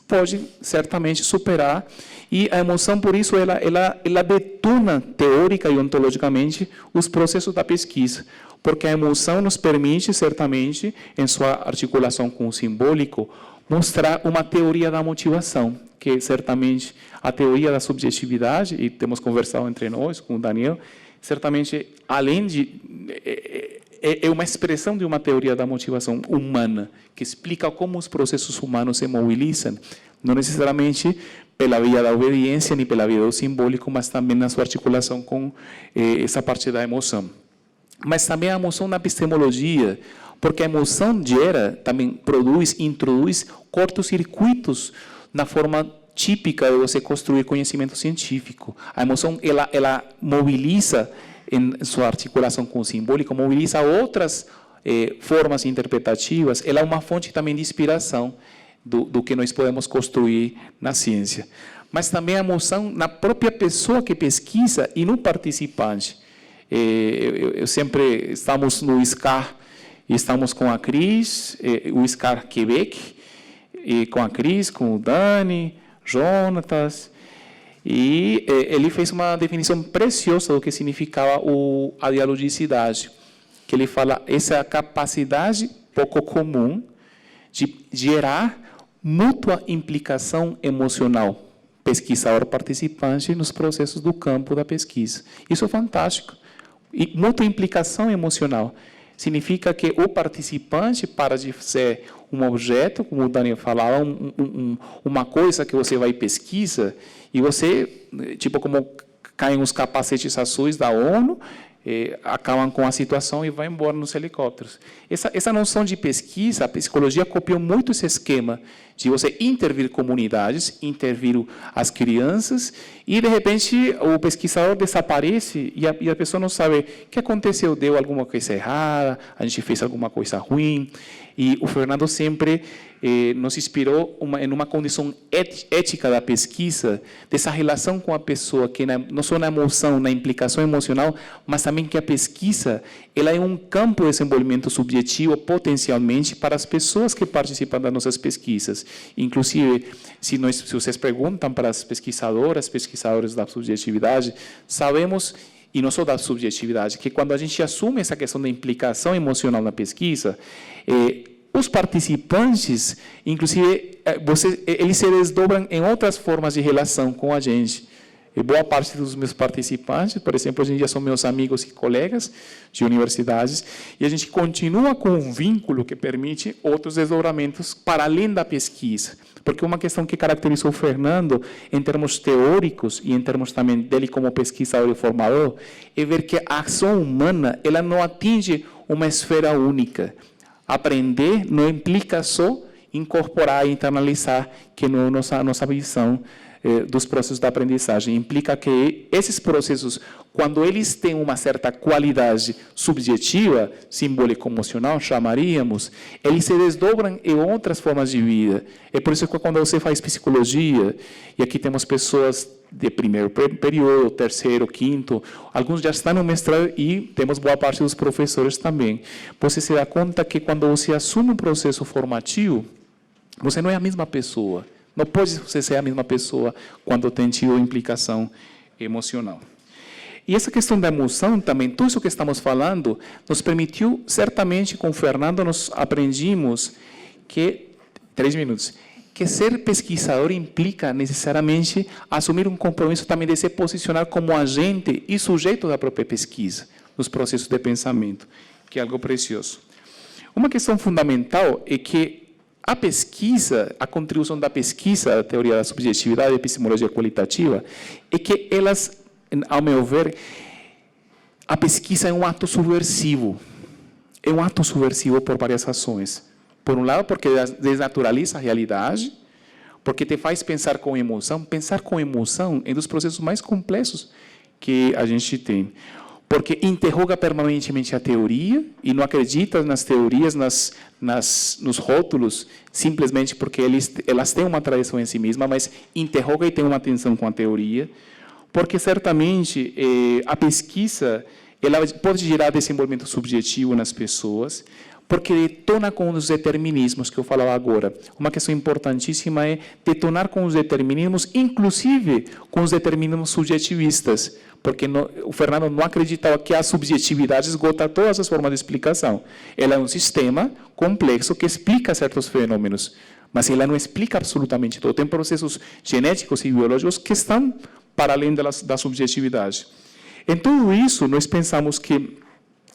pode certamente superar, e a emoção, por isso, ela detona teórica e ontologicamente os processos da pesquisa, porque a emoção nos permite, certamente, em sua articulação com o simbólico, mostrar uma teoria da motivação, que é certamente a teoria da subjetividade, e temos conversado entre nós, com o Daniel, certamente, além de... é uma expressão de uma teoria da motivação humana, que explica como os processos humanos se mobilizam, não necessariamente pela via da obediência, nem pela via do simbólico, mas também na sua articulação com essa parte da emoção. Mas também a emoção na epistemologia, porque a emoção também introduz cortocircuitos na forma típica de você construir conhecimento científico. A emoção, ela mobiliza em sua articulação com o simbólico, mobiliza outras formas interpretativas, ela é uma fonte também de inspiração do que nós podemos construir na ciência. Mas também a emoção na própria pessoa que pesquisa e no participante. Eu sempre estamos no SCAR, estamos com a Cris, o SCAR Quebec, e com a Cris, com o Dani, Jonatas, e ele fez uma definição preciosa do que significava a dialogicidade, que ele fala essa capacidade pouco comum de gerar mútua implicação emocional, pesquisador-participante nos processos do campo da pesquisa. Isso é fantástico. E mútua implicação emocional significa que o participante para de ser um objeto, como o Daniel falava, uma coisa que você vai pesquisa, e você, tipo como caem os capacetes azuis da ONU, acabam com a situação e vão embora nos helicópteros. Essa noção de pesquisa, a psicologia copiou muito esse esquema de você intervir comunidades, intervir as crianças, e, de repente, o pesquisador desaparece e a pessoa não sabe o que aconteceu, deu alguma coisa errada, a gente fez alguma coisa ruim. E o Fernando sempre nos inspirou em uma condição ética da pesquisa, dessa relação com a pessoa, que não só na emoção, na implicação emocional, mas também que a pesquisa ela é um campo de desenvolvimento subjetivo, potencialmente, para as pessoas que participam das nossas pesquisas. Inclusive, se vocês perguntam para as pesquisadores da subjetividade, sabemos, e não só da subjetividade, que quando a gente assume essa questão da implicação emocional na pesquisa, os participantes, inclusive, eles se desdobram em outras formas de relação com a gente. E boa parte dos meus participantes, por exemplo, hoje em dia são meus amigos e colegas de universidades, e a gente continua com um vínculo que permite outros desdobramentos para além da pesquisa. Porque uma questão que caracterizou o Fernando, em termos teóricos e em termos também dele como pesquisador e formador, é ver que a ação humana ela não atinge uma esfera única. Aprender não implica só incorporar e internalizar, que não é nossa visão dos processos da aprendizagem. Implica que esses processos, quando eles têm uma certa qualidade subjetiva, simbólico-emocional, chamaríamos, eles se desdobram em outras formas de vida. É por isso que quando você faz psicologia, e aqui temos pessoas de primeiro período, terceiro, quinto, alguns já estão no mestrado e temos boa parte dos professores também. Você se dá conta que quando você assume um processo formativo, você não é a mesma pessoa. Não pode você ser a mesma pessoa quando tem tido implicação emocional. E essa questão da emoção também, tudo isso que estamos falando, nos permitiu, certamente, com o Fernando, nós aprendimos que, 3 minutos, que ser pesquisador implica necessariamente assumir um compromisso também de se posicionar como agente e sujeito da própria pesquisa, nos processos de pensamento, que é algo precioso. Uma questão fundamental é que a pesquisa, a contribuição da pesquisa, da teoria da subjetividade e epistemologia qualitativa, é que elas, ao meu ver, a pesquisa é um ato subversivo. É um ato subversivo por várias razões. Por um lado, porque desnaturaliza a realidade, porque te faz pensar com emoção. Pensar com emoção é um dos processos mais complexos que a gente tem. Porque interroga permanentemente a teoria e não acredita nas teorias, nos rótulos, simplesmente porque elas têm uma tradição em si mesma, mas interroga e tem uma atenção com a teoria. Porque, certamente, a pesquisa ela pode gerar desenvolvimento subjetivo nas pessoas, porque detona com os determinismos que eu falava agora. Uma questão importantíssima é detonar com os determinismos, inclusive com os determinismos subjetivistas, porque o Fernando não acreditava que a subjetividade esgota todas as formas de explicação. Ela é um sistema complexo que explica certos fenômenos, mas ela não explica absolutamente tudo. Tem processos genéticos e biológicos que estão para além da subjetividade. Em tudo isso, nós pensamos que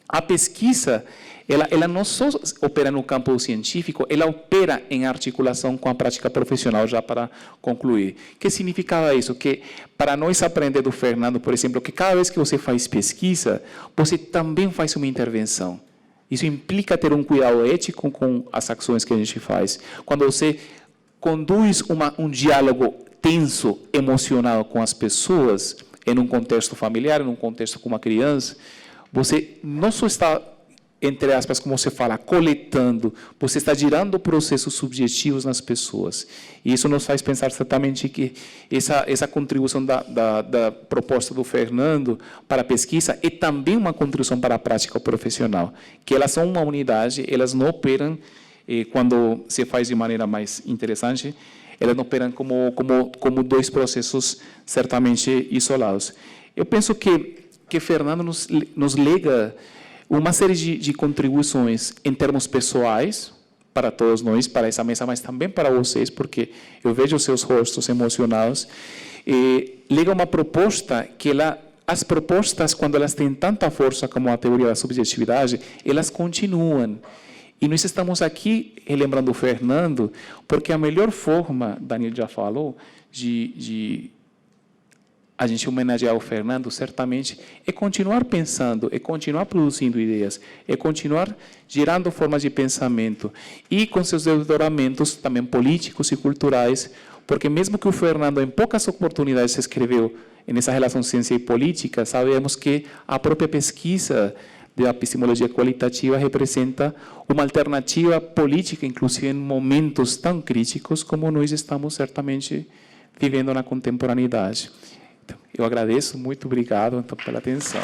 a pesquisa ela não só opera no campo científico, ela opera em articulação com a prática profissional, já para concluir. O que significava isso? Que, para nós aprender do Fernando, por exemplo, que cada vez que você faz pesquisa, você também faz uma intervenção. Isso implica ter um cuidado ético com as ações que a gente faz. Quando você conduz um diálogo tenso, emocional com as pessoas, em um contexto familiar, em um contexto com uma criança, você não só está, entre aspas, como você fala, coletando, você está gerando processos subjetivos nas pessoas. E isso nos faz pensar certamente que essa contribuição da proposta do Fernando para a pesquisa é também uma contribuição para a prática profissional, que elas são uma unidade, elas não operam, quando se faz de maneira mais interessante, elas não operam como dois processos certamente isolados. Eu penso que Fernando nos lega uma série de contribuições em termos pessoais, para todos nós, para essa mesa, mas também para vocês, porque eu vejo os seus rostos emocionados. Lega uma proposta que as propostas, quando elas têm tanta força como a teoria da subjetividade, elas continuam. E nós estamos aqui relembrando o Fernando, porque a melhor forma, Daniel já falou, de a gente homenagear o Fernando, certamente, é continuar pensando, é continuar produzindo ideias, é continuar gerando formas de pensamento e com seus desdobramentos também políticos e culturais, porque mesmo que o Fernando em poucas oportunidades escreveu nessa relação ciência e política, sabemos que a própria pesquisa da epistemologia qualitativa representa uma alternativa política, inclusive em momentos tão críticos como nós estamos certamente vivendo na contemporaneidade. Eu agradeço, muito obrigado então, pela atenção.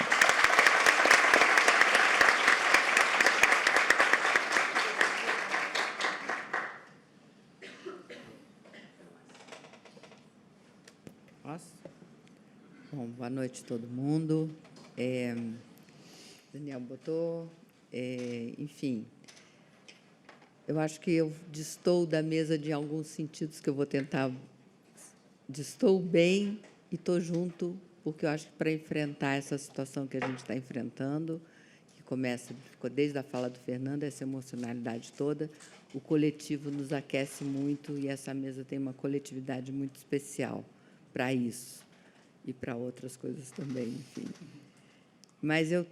Posso? Bom, boa noite a todo mundo. Daniel botou, enfim, eu acho que eu distou da mesa de alguns sentidos que eu vou tentar. Distou bem e estou junto, porque eu acho que para enfrentar essa situação que a gente está enfrentando, que ficou desde a fala do Fernando, essa emocionalidade toda, o coletivo nos aquece muito e essa mesa tem uma coletividade muito especial para isso e para outras coisas também, enfim. Mas eu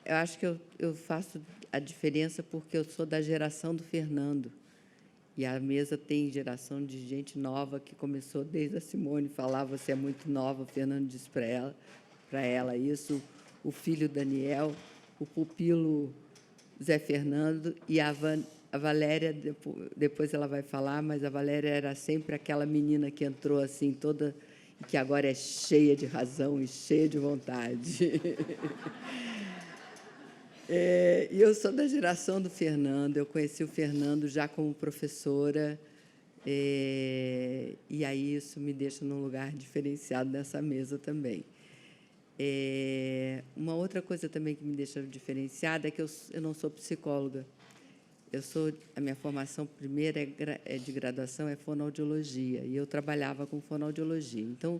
acho que eu faço a diferença porque eu sou da geração do Fernando. E a mesa tem geração de gente nova que começou desde a Simone falar, você é muito nova, o Fernando disse para ela isso, o filho Daniel, o pupilo Zé Fernando e a Valéria, depois ela vai falar, mas a Valéria era sempre aquela menina que entrou assim toda, que agora é cheia de razão e cheia de vontade. E eu sou da geração do Fernando, eu conheci o Fernando já como professora, e aí isso me deixa num lugar diferenciado nessa mesa também. Uma outra coisa também que me deixa diferenciada é que eu não sou psicóloga. A minha formação primeira de graduação é fonoaudiologia, e eu trabalhava com fonoaudiologia. Então,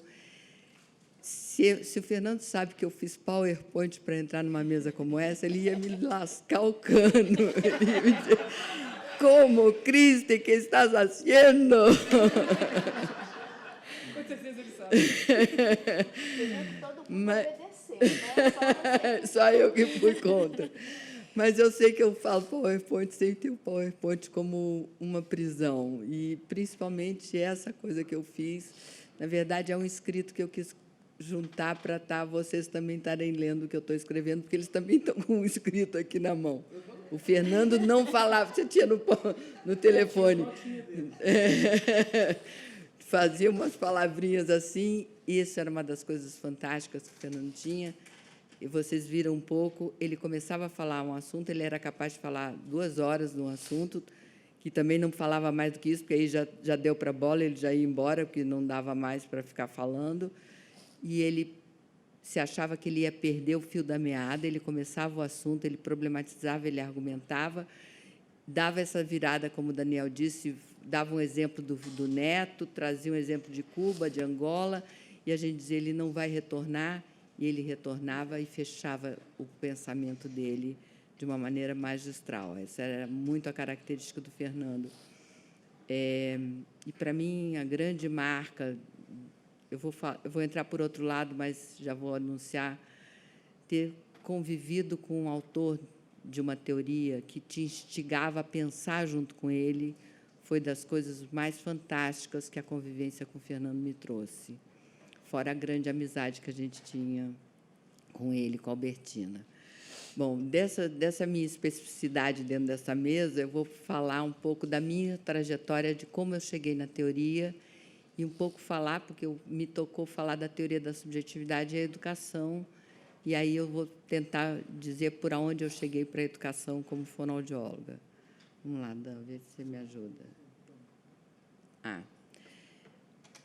se o Fernando sabe que eu fiz PowerPoint para entrar numa mesa como essa, ele ia me lascar o cano. Ele ia me dizer, como, Cristi, que estás fazendo? Com certeza ele sabe. Todo mundo obedeceu, né? Só eu que fui contra. Mas eu sei que eu falo PowerPoint sem ter o PowerPoint como uma prisão. E, principalmente, essa coisa que eu fiz, na verdade, é um escrito que eu quis juntar para vocês também estarem lendo o que eu estou escrevendo, porque eles também estão com um escrito aqui na mão. O Fernando não falava, você tinha no telefone. Fazia umas palavrinhas assim, e isso era uma das coisas fantásticas que o Fernando tinha. E vocês viram um pouco, ele começava a falar um assunto, ele era capaz de falar 2 horas num assunto, que também não falava mais do que isso, porque aí já deu para a bola, ele já ia embora, porque não dava mais para ficar falando. E ele se achava que ele ia perder o fio da meada, ele começava o assunto, ele problematizava, ele argumentava, dava essa virada, como o Daniel disse, dava um exemplo do neto, trazia um exemplo de Cuba, de Angola, e a gente dizia, ele não vai retornar, e ele retornava e fechava o pensamento dele de uma maneira magistral. Essa era muito a característica do Fernando. E, para mim, a grande marca, eu vou entrar por outro lado, mas já vou anunciar, ter convivido com um autor de uma teoria que te instigava a pensar junto com ele, foi das coisas mais fantásticas que a convivência com o Fernando me trouxe. fora a grande amizade que a gente tinha com ele, com a Albertina. Bom, dessa minha especificidade dentro dessa mesa, eu vou falar um pouco da minha trajetória, de como eu cheguei na teoria, e um pouco falar, porque me tocou falar da teoria da subjetividade e a educação, e aí eu vou tentar dizer por onde eu cheguei para a educação como fonoaudióloga. Vamos lá, Dan, vê se você me ajuda.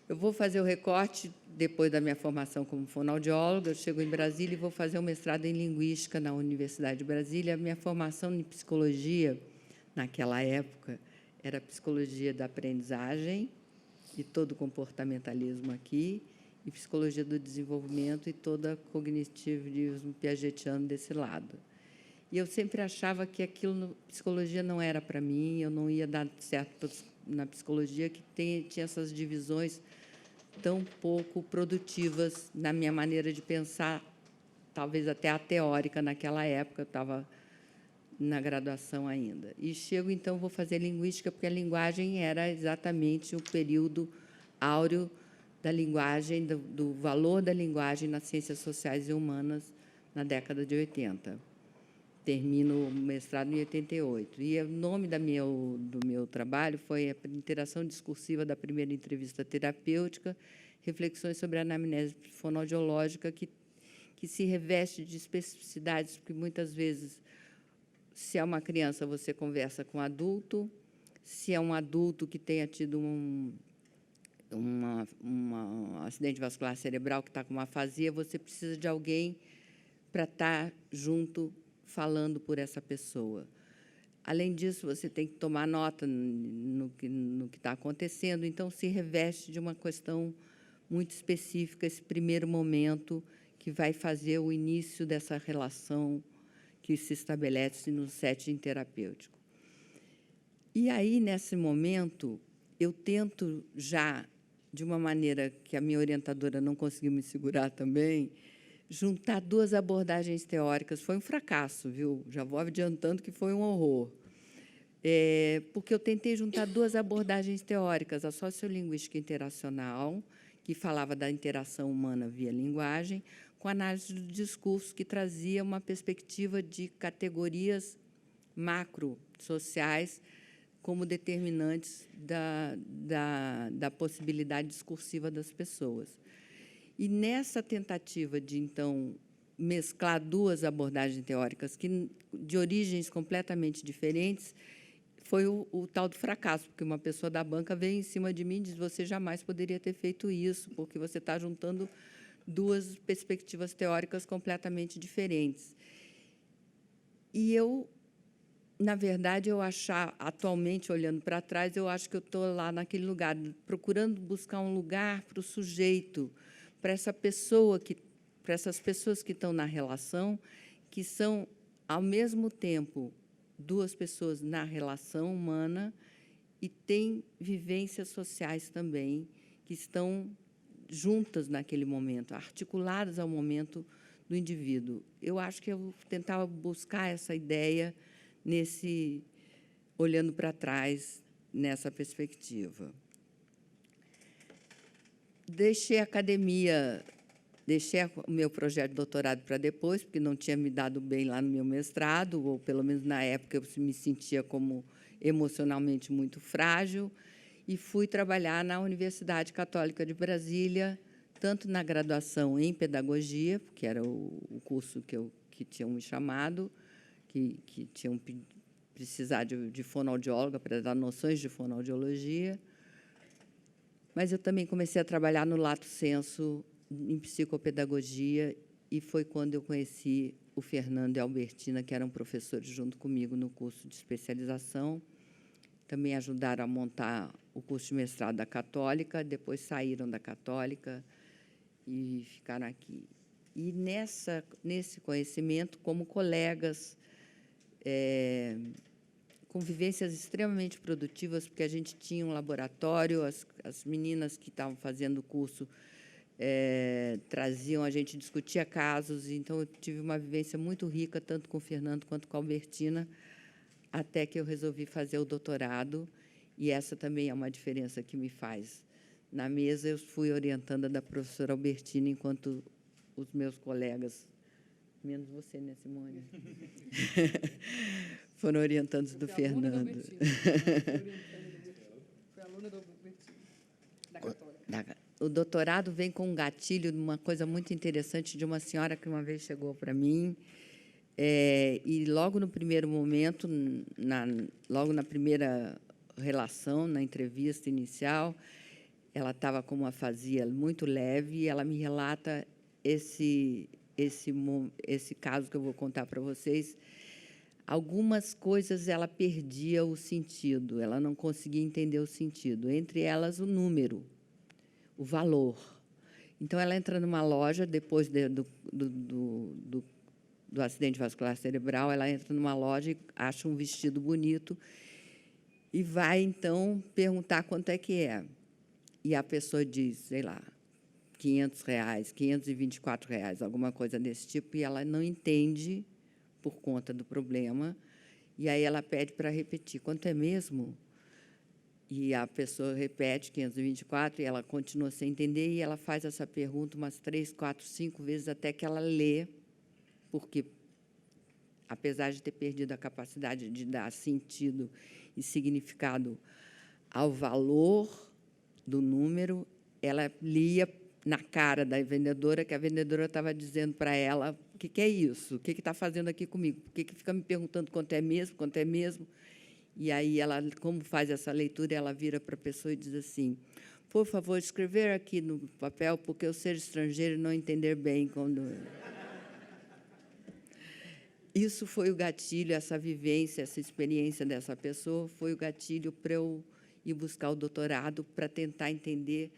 Eu vou fazer o recorte depois da minha formação como fonoaudióloga. Eu chego em Brasília e vou fazer um mestrado em Linguística na Universidade de Brasília. A minha formação em Psicologia, naquela época, era Psicologia da Aprendizagem e todo o comportamentalismo aqui, e Psicologia do Desenvolvimento e toda cognitivismo piagetiano desse lado. E eu sempre achava que aquilo, psicologia não era para mim, eu não ia dar certo na psicologia, que tinha essas divisões tão pouco produtivas na minha maneira de pensar, talvez até a teórica naquela época, eu estava na graduação ainda. E chego, então, vou fazer linguística, porque a linguagem era exatamente o período áureo da linguagem, do valor da linguagem nas ciências sociais e humanas na década de 80. Termino o mestrado em 88. E o nome do meu trabalho foi a Interação Discursiva da Primeira Entrevista Terapêutica, reflexões sobre a anamnese fonoaudiológica, que se reveste de especificidades, porque, muitas vezes, se é uma criança, você conversa com um adulto, se é um adulto que tenha tido um acidente vascular cerebral, que está com uma afasia, você precisa de alguém para estar junto, falando por essa pessoa. Além disso, você tem que tomar nota no que está acontecendo, então se reveste de uma questão muito específica, esse primeiro momento que vai fazer o início dessa relação que se estabelece no setting terapêutico. E aí, nesse momento, eu tento já, de uma maneira que a minha orientadora não conseguiu me segurar também, juntar duas abordagens teóricas. Foi um fracasso, viu? Já vou adiantando que foi um horror. Porque eu tentei juntar duas abordagens teóricas, a sociolinguística interacional, que falava da interação humana via linguagem, com a análise do discurso, que trazia uma perspectiva de categorias macro-sociais como determinantes da possibilidade discursiva das pessoas. E, nessa tentativa de, então, mesclar duas abordagens teóricas de origens completamente diferentes, foi o tal do fracasso, porque uma pessoa da banca veio em cima de mim e disse: você jamais poderia ter feito isso, porque você está juntando duas perspectivas teóricas completamente diferentes. E eu, na verdade, atualmente, olhando para trás, eu acho que eu estou lá naquele lugar, procurando buscar um lugar para o sujeito, para essas pessoas que estão na relação, que são, ao mesmo tempo, duas pessoas na relação humana e têm vivências sociais também, que estão juntas naquele momento, articuladas ao momento do indivíduo. Eu acho que eu tentava buscar essa ideia olhando para trás, nessa perspectiva. Deixei a academia, deixei o meu projeto de doutorado para depois, porque não tinha me dado bem lá no meu mestrado, ou, pelo menos, na época, eu me sentia como emocionalmente muito frágil, e fui trabalhar na Universidade Católica de Brasília, tanto na graduação em pedagogia, que era o curso que tinham me chamado, que tinham precisado de fonoaudióloga para dar noções de fonoaudiologia, mas eu também comecei a trabalhar no lato sensu, em psicopedagogia, e foi quando eu conheci o Fernando e a Albertina, que eram professores junto comigo no curso de especialização. Também ajudaram a montar o curso de mestrado da Católica, depois saíram da Católica e ficaram aqui. E, nesse conhecimento, como colegas, convivências extremamente produtivas, porque a gente tinha um laboratório, as meninas que estavam fazendo o curso traziam, a gente discutia casos, então eu tive uma vivência muito rica, tanto com o Fernando quanto com a Albertina, até que eu resolvi fazer o doutorado, e essa também é uma diferença que me faz na mesa, eu fui orientanda da professora Albertina, enquanto os meus colegas, menos você, né, Simone? Foram orientandos do Fernando. Foi aluna do Albertino, da Católica. O doutorado vem com um gatilho de uma coisa muito interessante de uma senhora que uma vez chegou para mim, e logo no primeiro momento, logo na primeira relação, na entrevista inicial, ela estava com uma afasia muito leve e ela me relata esse caso que eu vou contar para vocês. Algumas coisas ela perdia o sentido, ela não conseguia entender o sentido, entre elas o número, o valor. Então, ela entra numa loja, depois do acidente vascular cerebral, ela entra numa loja e acha um vestido bonito e vai, então, perguntar quanto é que é. E a pessoa diz, sei lá, R$500, R$524, alguma coisa desse tipo, e ela não entende por conta do problema, e aí ela pede para repetir, quanto é mesmo? E a pessoa repete 524, e ela continua sem entender, e ela faz essa pergunta umas 3, 4, 5 vezes, até que ela lê, porque, apesar de ter perdido a capacidade de dar sentido e significado ao valor do número, ela lia na cara da vendedora, que a vendedora estava dizendo para ela, o que é isso? O que está fazendo aqui comigo? Por que fica me perguntando quanto é mesmo, quanto é mesmo? E aí, ela, como faz essa leitura, ela vira para a pessoa e diz assim, por favor, escrever aqui no papel, porque eu ser estrangeiro e não entender bem quando... Isso foi o gatilho, essa vivência, essa experiência dessa pessoa, foi o gatilho para eu ir buscar o doutorado, para tentar entender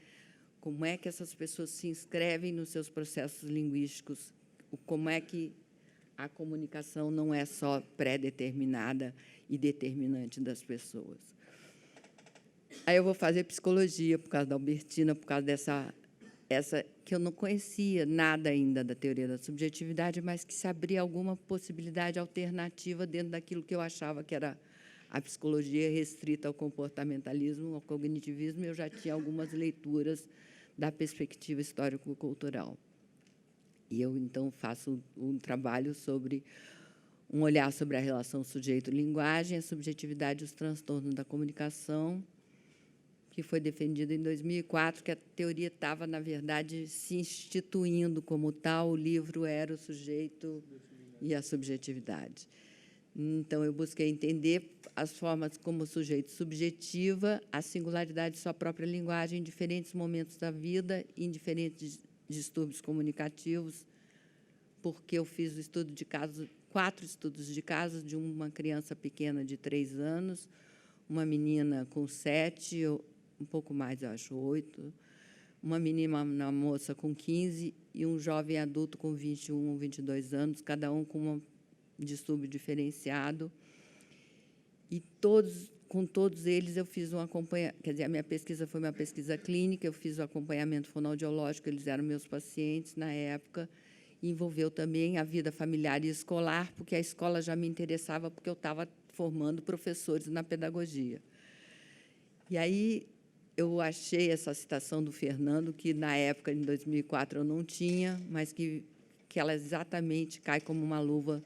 como é que essas pessoas se inscrevem nos seus processos linguísticos, como é que a comunicação não é só pré-determinada e determinante das pessoas. Aí eu vou fazer psicologia, por causa da Albertina, por causa dessa que eu não conhecia nada ainda da teoria da subjetividade, mas que se abria alguma possibilidade alternativa dentro daquilo que eu achava que era a psicologia restrita ao comportamentalismo, ao cognitivismo, e eu já tinha algumas leituras da perspectiva histórico-cultural. E eu, então, faço um trabalho sobre um olhar sobre a relação sujeito-linguagem, a subjetividade e os transtornos da comunicação, que foi defendido em 2004, que a teoria estava, na verdade, se instituindo como tal, o livro era o sujeito e a subjetividade. Então, eu busquei entender as formas como o sujeito subjetiva a singularidade de sua própria linguagem em diferentes momentos da vida, em diferentes distúrbios comunicativos, porque eu fiz o estudo de casos, 4 estudos de casos de uma criança pequena de 3 anos, uma menina com 7, um pouco mais, eu acho, 8, uma menina, uma moça com 15 e um jovem adulto com 21 ou 22 anos, cada um com um distúrbio diferenciado. E com todos eles eu fiz um acompanhamento, quer dizer, a minha pesquisa foi uma pesquisa clínica, eu fiz o acompanhamento fonoaudiológico, eles eram meus pacientes na época, e envolveu também a vida familiar e escolar, porque a escola já me interessava, porque eu estava formando professores na pedagogia. E aí eu achei essa citação do Fernando, que, na época, em 2004, eu não tinha, mas que ela exatamente cai como uma luva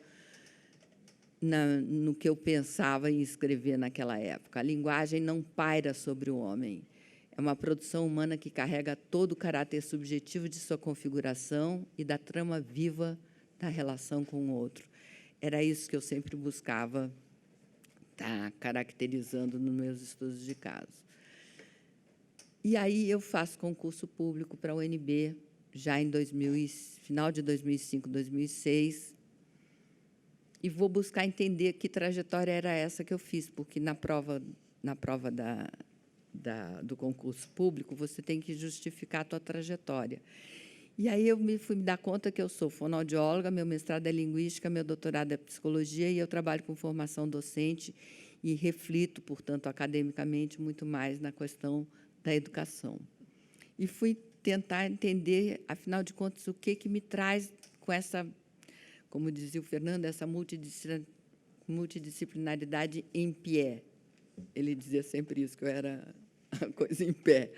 no que eu pensava em escrever naquela época. A linguagem não paira sobre o homem. É uma produção humana que carrega todo o caráter subjetivo de sua configuração e da trama viva da relação com o outro. Era isso que eu sempre buscava estar caracterizando nos meus estudos de caso. E aí eu faço concurso público para a UNB, já em final de 2005, 2006, e vou buscar entender que trajetória era essa que eu fiz, porque na prova do concurso público você tem que justificar a tua trajetória. E aí eu fui me dar conta que eu sou fonoaudióloga, meu mestrado é linguística, meu doutorado é psicologia, e eu trabalho com formação docente e reflito, portanto, academicamente, muito mais na questão da educação. E fui tentar entender, afinal de contas, o que me traz com essa, como dizia o Fernando, essa multidisciplinaridade em pé. Ele dizia sempre isso, que eu era a coisa em pé.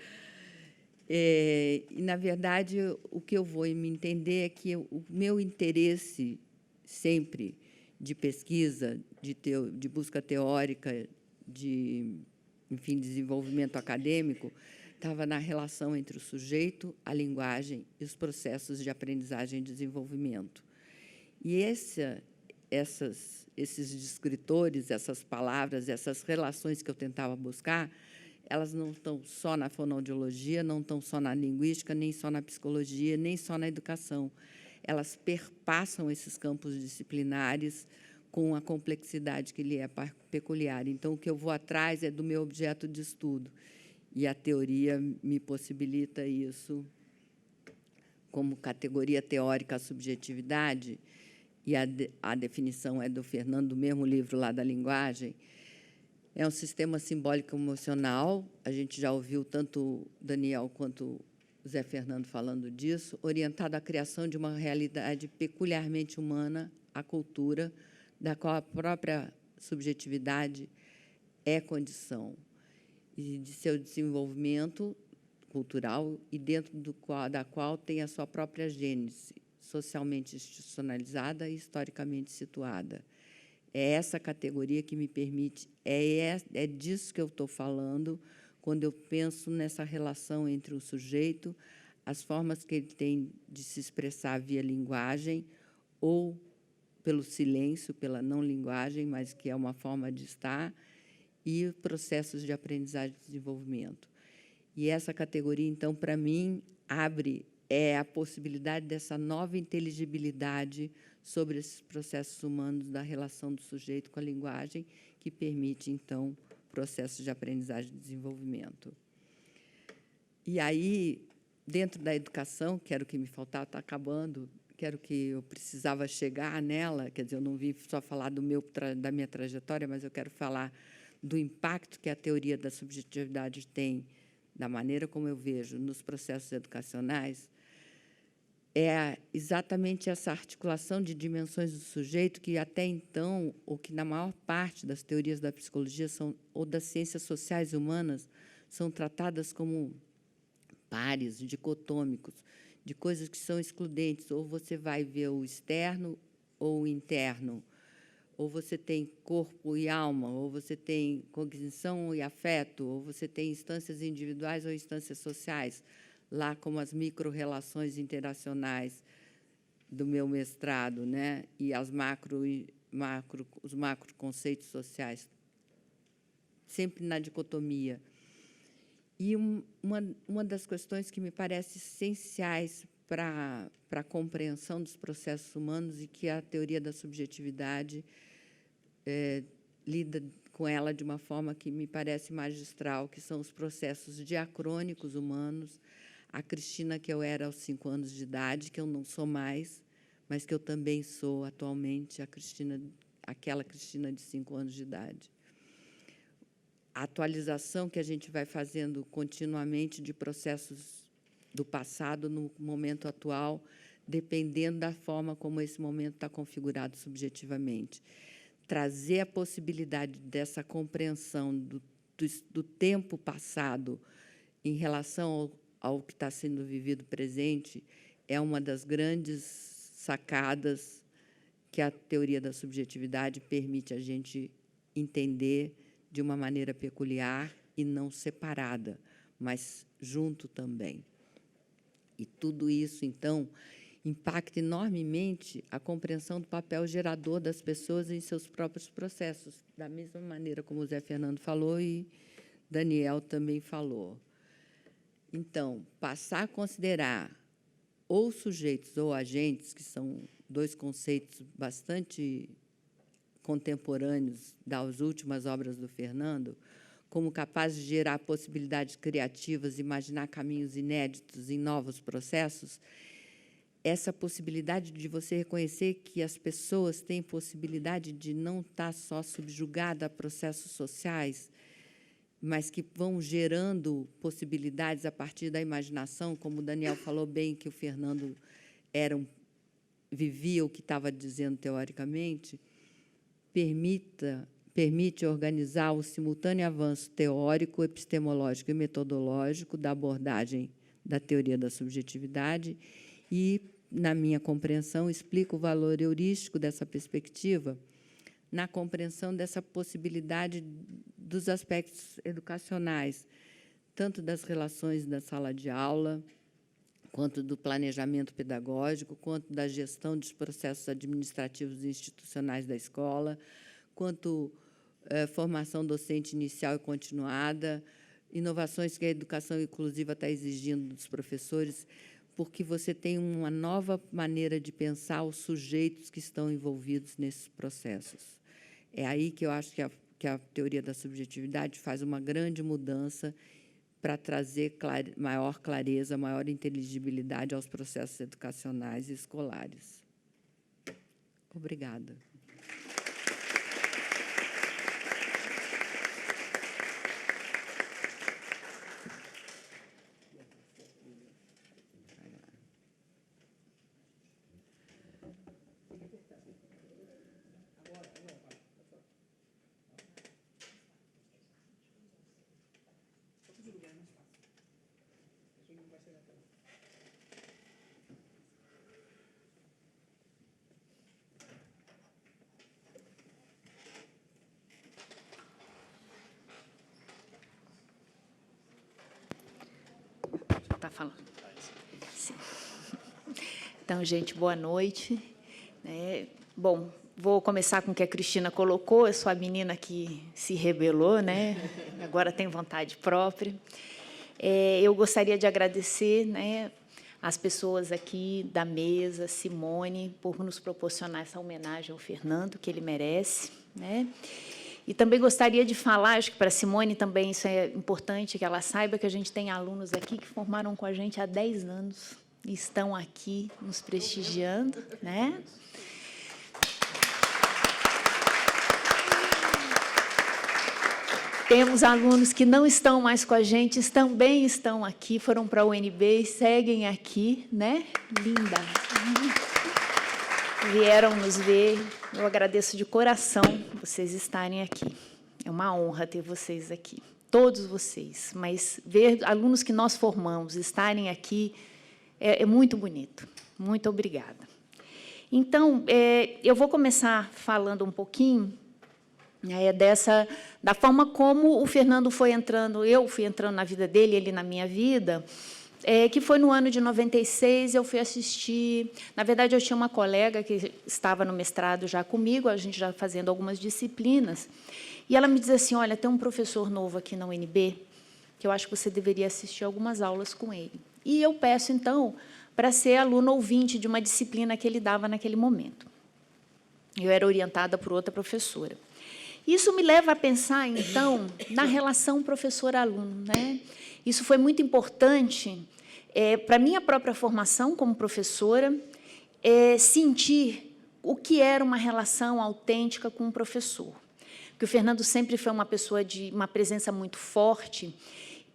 E, na verdade, o que eu vou me entender é que o meu interesse sempre de pesquisa, de busca teórica, de, enfim, desenvolvimento acadêmico, estava na relação entre o sujeito, a linguagem e os processos de aprendizagem e desenvolvimento. E esses descritores, essas palavras, essas relações que eu tentava buscar, elas não estão só na fonoaudiologia, não estão só na linguística, nem só na psicologia, nem só na educação. Elas perpassam esses campos disciplinares com a complexidade que lhe é peculiar. Então, o que eu vou atrás é do meu objeto de estudo, e a teoria me possibilita isso como categoria teórica, a subjetividade, e a definição é do Fernando, do mesmo livro lá da linguagem. É um sistema simbólico emocional, a gente já ouviu tanto o Daniel quanto o Zé Fernando falando disso, orientado à criação de uma realidade peculiarmente humana, a cultura, da qual a própria subjetividade é condição, e de seu desenvolvimento cultural, e dentro da qual tem a sua própria gênese, socialmente institucionalizada e historicamente situada. É essa categoria que me permite, é disso que eu estou falando quando eu penso nessa relação entre o sujeito, as formas que ele tem de se expressar via linguagem, ou pelo silêncio, pela não linguagem, mas que é uma forma de estar, e processos de aprendizagem e desenvolvimento. E essa categoria, então, para mim, abre a possibilidade dessa nova inteligibilidade sobre esses processos humanos da relação do sujeito com a linguagem, que permite, então, processos de aprendizagem e desenvolvimento. E aí, dentro da educação, que era o que me faltava, está acabando, que era o que eu precisava chegar nela, quer dizer, eu não vim só falar da minha trajetória, mas eu quero falar do impacto que a teoria da subjetividade tem, da maneira como eu vejo, nos processos educacionais, é exatamente essa articulação de dimensões do sujeito que, até então, ou que, na maior parte das teorias da psicologia ou das ciências sociais humanas, são tratadas como pares, dicotômicos, de coisas que são excludentes. Ou você vai ver o externo ou o interno, ou você tem corpo e alma, ou você tem cognição e afeto, ou você tem instâncias individuais ou instâncias sociais, lá como as micro-relações interacionais do meu mestrado, né? E os macro-conceitos sociais, sempre na dicotomia. E uma das questões que me parece essenciais para a compreensão dos processos humanos e que a teoria da subjetividade lida com ela de uma forma que me parece magistral, que são os processos diacrônicos humanos. A Cristina que eu era aos 5 anos de idade, que eu não sou mais, mas que eu também sou atualmente, aquela Cristina de 5 anos de idade. A atualização que a gente vai fazendo continuamente de processos do passado no momento atual, dependendo da forma como esse momento está configurado subjetivamente. Trazer a possibilidade dessa compreensão do tempo passado em relação ao que está sendo vivido presente é uma das grandes sacadas que a teoria da subjetividade permite a gente entender de uma maneira peculiar e não separada, mas junto também. E tudo isso, então, impacta enormemente a compreensão do papel gerador das pessoas em seus próprios processos, da mesma maneira como o Zé Fernando falou e Daniel também falou. Então, passar a considerar ou sujeitos ou agentes, que são 2 conceitos bastante contemporâneos das últimas obras do Fernando, como capazes de gerar possibilidades criativas, imaginar caminhos inéditos em novos processos, essa possibilidade de você reconhecer que as pessoas têm possibilidade de não estar só subjugada a processos sociais, mas que vão gerando possibilidades a partir da imaginação, como o Daniel falou bem, que o Fernando vivia o que estava dizendo teoricamente, permite organizar o simultâneo avanço teórico, epistemológico e metodológico da abordagem da teoria da subjetividade e, na minha compreensão, explico o valor heurístico dessa perspectiva na compreensão dessa possibilidade dos aspectos educacionais, tanto das relações da sala de aula, quanto do planejamento pedagógico, quanto da gestão dos processos administrativos e institucionais da escola, quanto formação docente inicial e continuada, inovações que a educação inclusiva está exigindo dos professores, porque você tem uma nova maneira de pensar os sujeitos que estão envolvidos nesses processos. É aí que eu acho que a teoria da subjetividade faz uma grande mudança para trazer maior clareza, maior inteligibilidade aos processos educacionais e escolares. Obrigada. Está falando. Sim. Então, gente, boa noite. Bom, vou começar com o que a Cristina colocou. Eu sou a menina que se rebelou, né? Agora tem vontade própria. Eu gostaria de agradecer, né, as pessoas aqui da mesa, Simone, por nos proporcionar essa homenagem ao Fernando, que ele merece, né? E também gostaria de falar, acho que para a Simone também isso é importante, que ela saiba que a gente tem alunos aqui que formaram com a gente há 10 anos e estão aqui nos prestigiando, né? Temos alunos que não estão mais com a gente, também estão aqui, foram para a UNB e seguem aqui, né? Linda! Vieram nos ver. Eu agradeço de coração vocês estarem aqui. É uma honra ter vocês aqui, todos vocês. Mas ver alunos que nós formamos estarem aqui é muito bonito. Muito obrigada. Então, eu vou começar falando um pouquinho da forma como o Fernando foi entrando, eu fui entrando na vida dele, ele na minha vida, que foi no ano de 96, eu fui assistir... Na verdade, eu tinha uma colega que estava no mestrado já comigo, a gente já fazendo algumas disciplinas, e ela me dizia assim, olha, tem um professor novo aqui na UNB, que eu acho que você deveria assistir algumas aulas com ele. E eu peço, então, para ser aluno ouvinte de uma disciplina que ele dava naquele momento. Eu era orientada por outra professora. Isso me leva a pensar, então, na relação professor-aluno, né? Isso foi muito importante para a minha própria formação como professora, sentir o que era uma relação autêntica com o professor. Porque o Fernando sempre foi uma pessoa de uma presença muito forte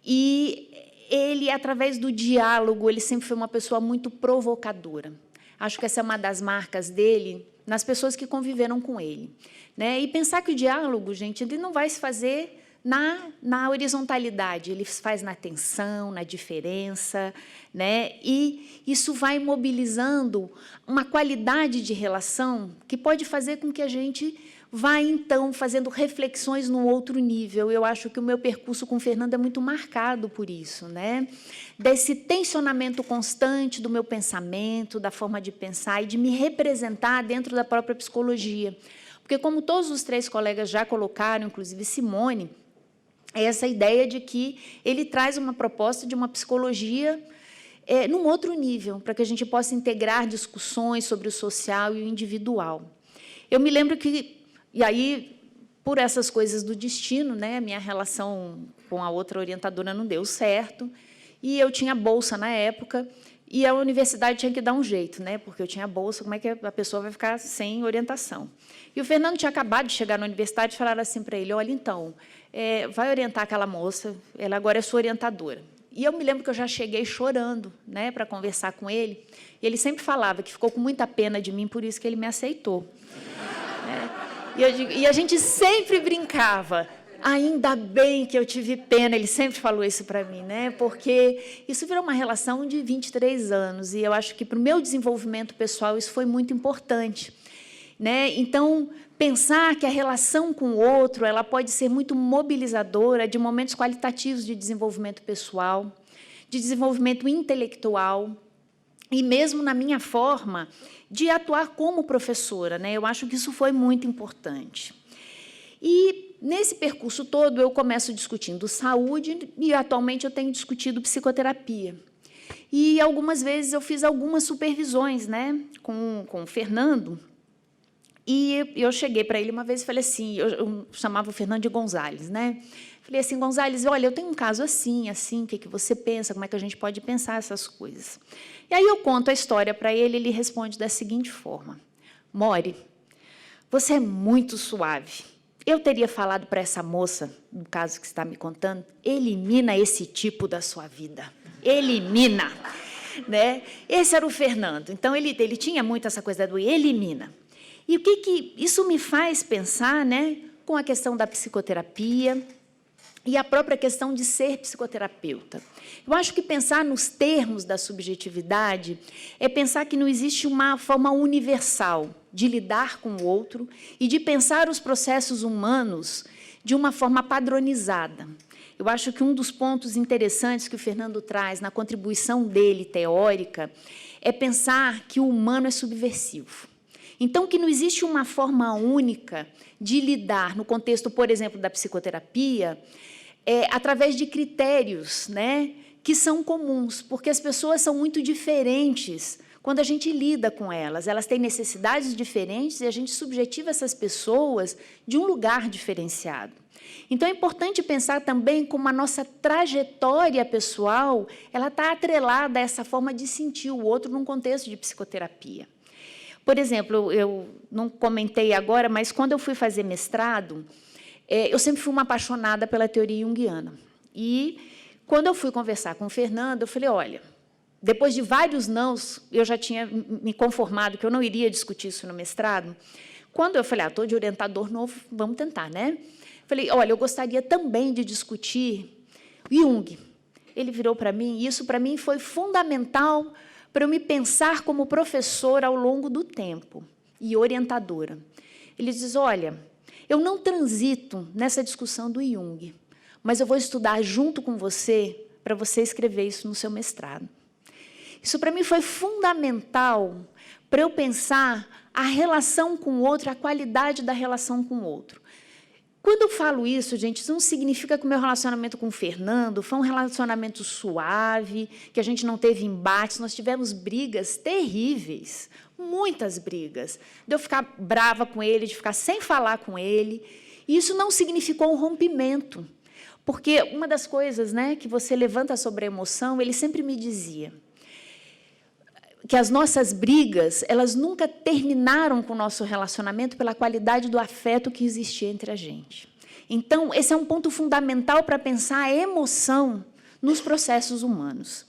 e ele, através do diálogo, ele sempre foi uma pessoa muito provocadora. Acho que essa é uma das marcas dele nas pessoas que conviveram com ele, né? E pensar que o diálogo, gente, ele não vai se fazer na horizontalidade, ele se faz na tensão, na diferença, né? E isso vai mobilizando uma qualidade de relação que pode fazer com que a gente vá, então, fazendo reflexões num outro nível. Eu acho que o meu percurso com o Fernando é muito marcado por isso, né? Desse tensionamento constante do meu pensamento, da forma de pensar e de me representar dentro da própria psicologia. Porque, como todos os três colegas já colocaram, inclusive Simone, é essa ideia de que ele traz uma proposta de uma psicologia num outro nível, para que a gente possa integrar discussões sobre o social e o individual. Eu me lembro que, e aí, por essas coisas do destino, né, a minha relação com a outra orientadora não deu certo, e eu tinha bolsa na época, e a universidade tinha que dar um jeito, né, porque eu tinha bolsa, como é que a pessoa vai ficar sem orientação? E o Fernando tinha acabado de chegar na universidade e falaram assim para ele, olha, então, vai orientar aquela moça, ela agora é sua orientadora. E eu me lembro que eu já cheguei chorando, né, para conversar com ele, e ele sempre falava que ficou com muita pena de mim, por isso que ele me aceitou. E a gente sempre brincava, Ainda bem que eu tive pena, ele sempre falou isso para mim, né? Porque isso virou uma relação de 23 anos, e eu acho que, para o meu desenvolvimento pessoal, isso foi muito importante, né? Então, pensar que a relação com o outro ela pode ser muito mobilizadora de momentos qualitativos de desenvolvimento pessoal, de desenvolvimento intelectual, e mesmo na minha forma de atuar como professora, né? Eu acho que isso foi muito importante. E, nesse percurso todo, eu começo discutindo saúde e, atualmente, eu tenho discutido psicoterapia. E, algumas vezes, eu fiz algumas supervisões, né, com o Fernando, e eu cheguei para ele uma vez e falei assim, eu chamava o Fernando de Gonzales, né? Falei assim, Gonzales, olha, eu tenho um caso assim, o que você pensa, como é que a gente pode pensar essas coisas? E aí eu conto a história para ele, ele responde da seguinte forma, Mori, você é muito suave. Eu teria falado para essa moça, no caso que você está me contando, elimina esse tipo da sua vida, elimina. Né? Esse era o Fernando, então ele tinha muito essa coisa do elimina. E o que isso me faz pensar, né, com a questão da psicoterapia e a própria questão de ser psicoterapeuta. Eu acho que pensar nos termos da subjetividade é pensar que não existe uma forma universal de lidar com o outro e de pensar os processos humanos de uma forma padronizada. Eu acho que um dos pontos interessantes que o Fernando traz na contribuição dele, teórica, é pensar que o humano é subversivo. Então, que não existe uma forma única de lidar, no contexto, por exemplo, da psicoterapia, através de critérios, né, que são comuns, porque as pessoas são muito diferentes quando a gente lida com elas. Elas têm necessidades diferentes e a gente subjetiva essas pessoas de um lugar diferenciado. Então, é importante pensar também como a nossa trajetória pessoal ela está atrelada a essa forma de sentir o outro num contexto de psicoterapia. Por exemplo, eu não comentei agora, mas quando eu fui fazer mestrado, eu sempre fui uma apaixonada pela teoria junguiana. E, quando eu fui conversar com o Fernando, eu falei, olha, depois de vários nãos, eu já tinha me conformado que eu não iria discutir isso no mestrado. Quando eu falei, estou de orientador novo, vamos tentar, né? Falei, olha, eu gostaria também de discutir Jung. Ele virou para mim, e isso, para mim, foi fundamental para eu me pensar como professora ao longo do tempo e orientadora. Ele diz, olha, eu não transito nessa discussão do Jung, mas eu vou estudar junto com você para você escrever isso no seu mestrado. Isso, para mim, foi fundamental para eu pensar a relação com o outro, a qualidade da relação com o outro. Quando eu falo isso, gente, isso não significa que o meu relacionamento com o Fernando foi um relacionamento suave, que a gente não teve embates, nós tivemos brigas terríveis, muitas brigas, de eu ficar brava com ele, de ficar sem falar com ele, e isso não significou um rompimento, porque uma das coisas, né, que você levanta sobre a emoção, ele sempre me dizia que as nossas brigas, elas nunca terminaram com o nosso relacionamento pela qualidade do afeto que existia entre a gente. Então, esse é um ponto fundamental para pensar a emoção nos processos humanos.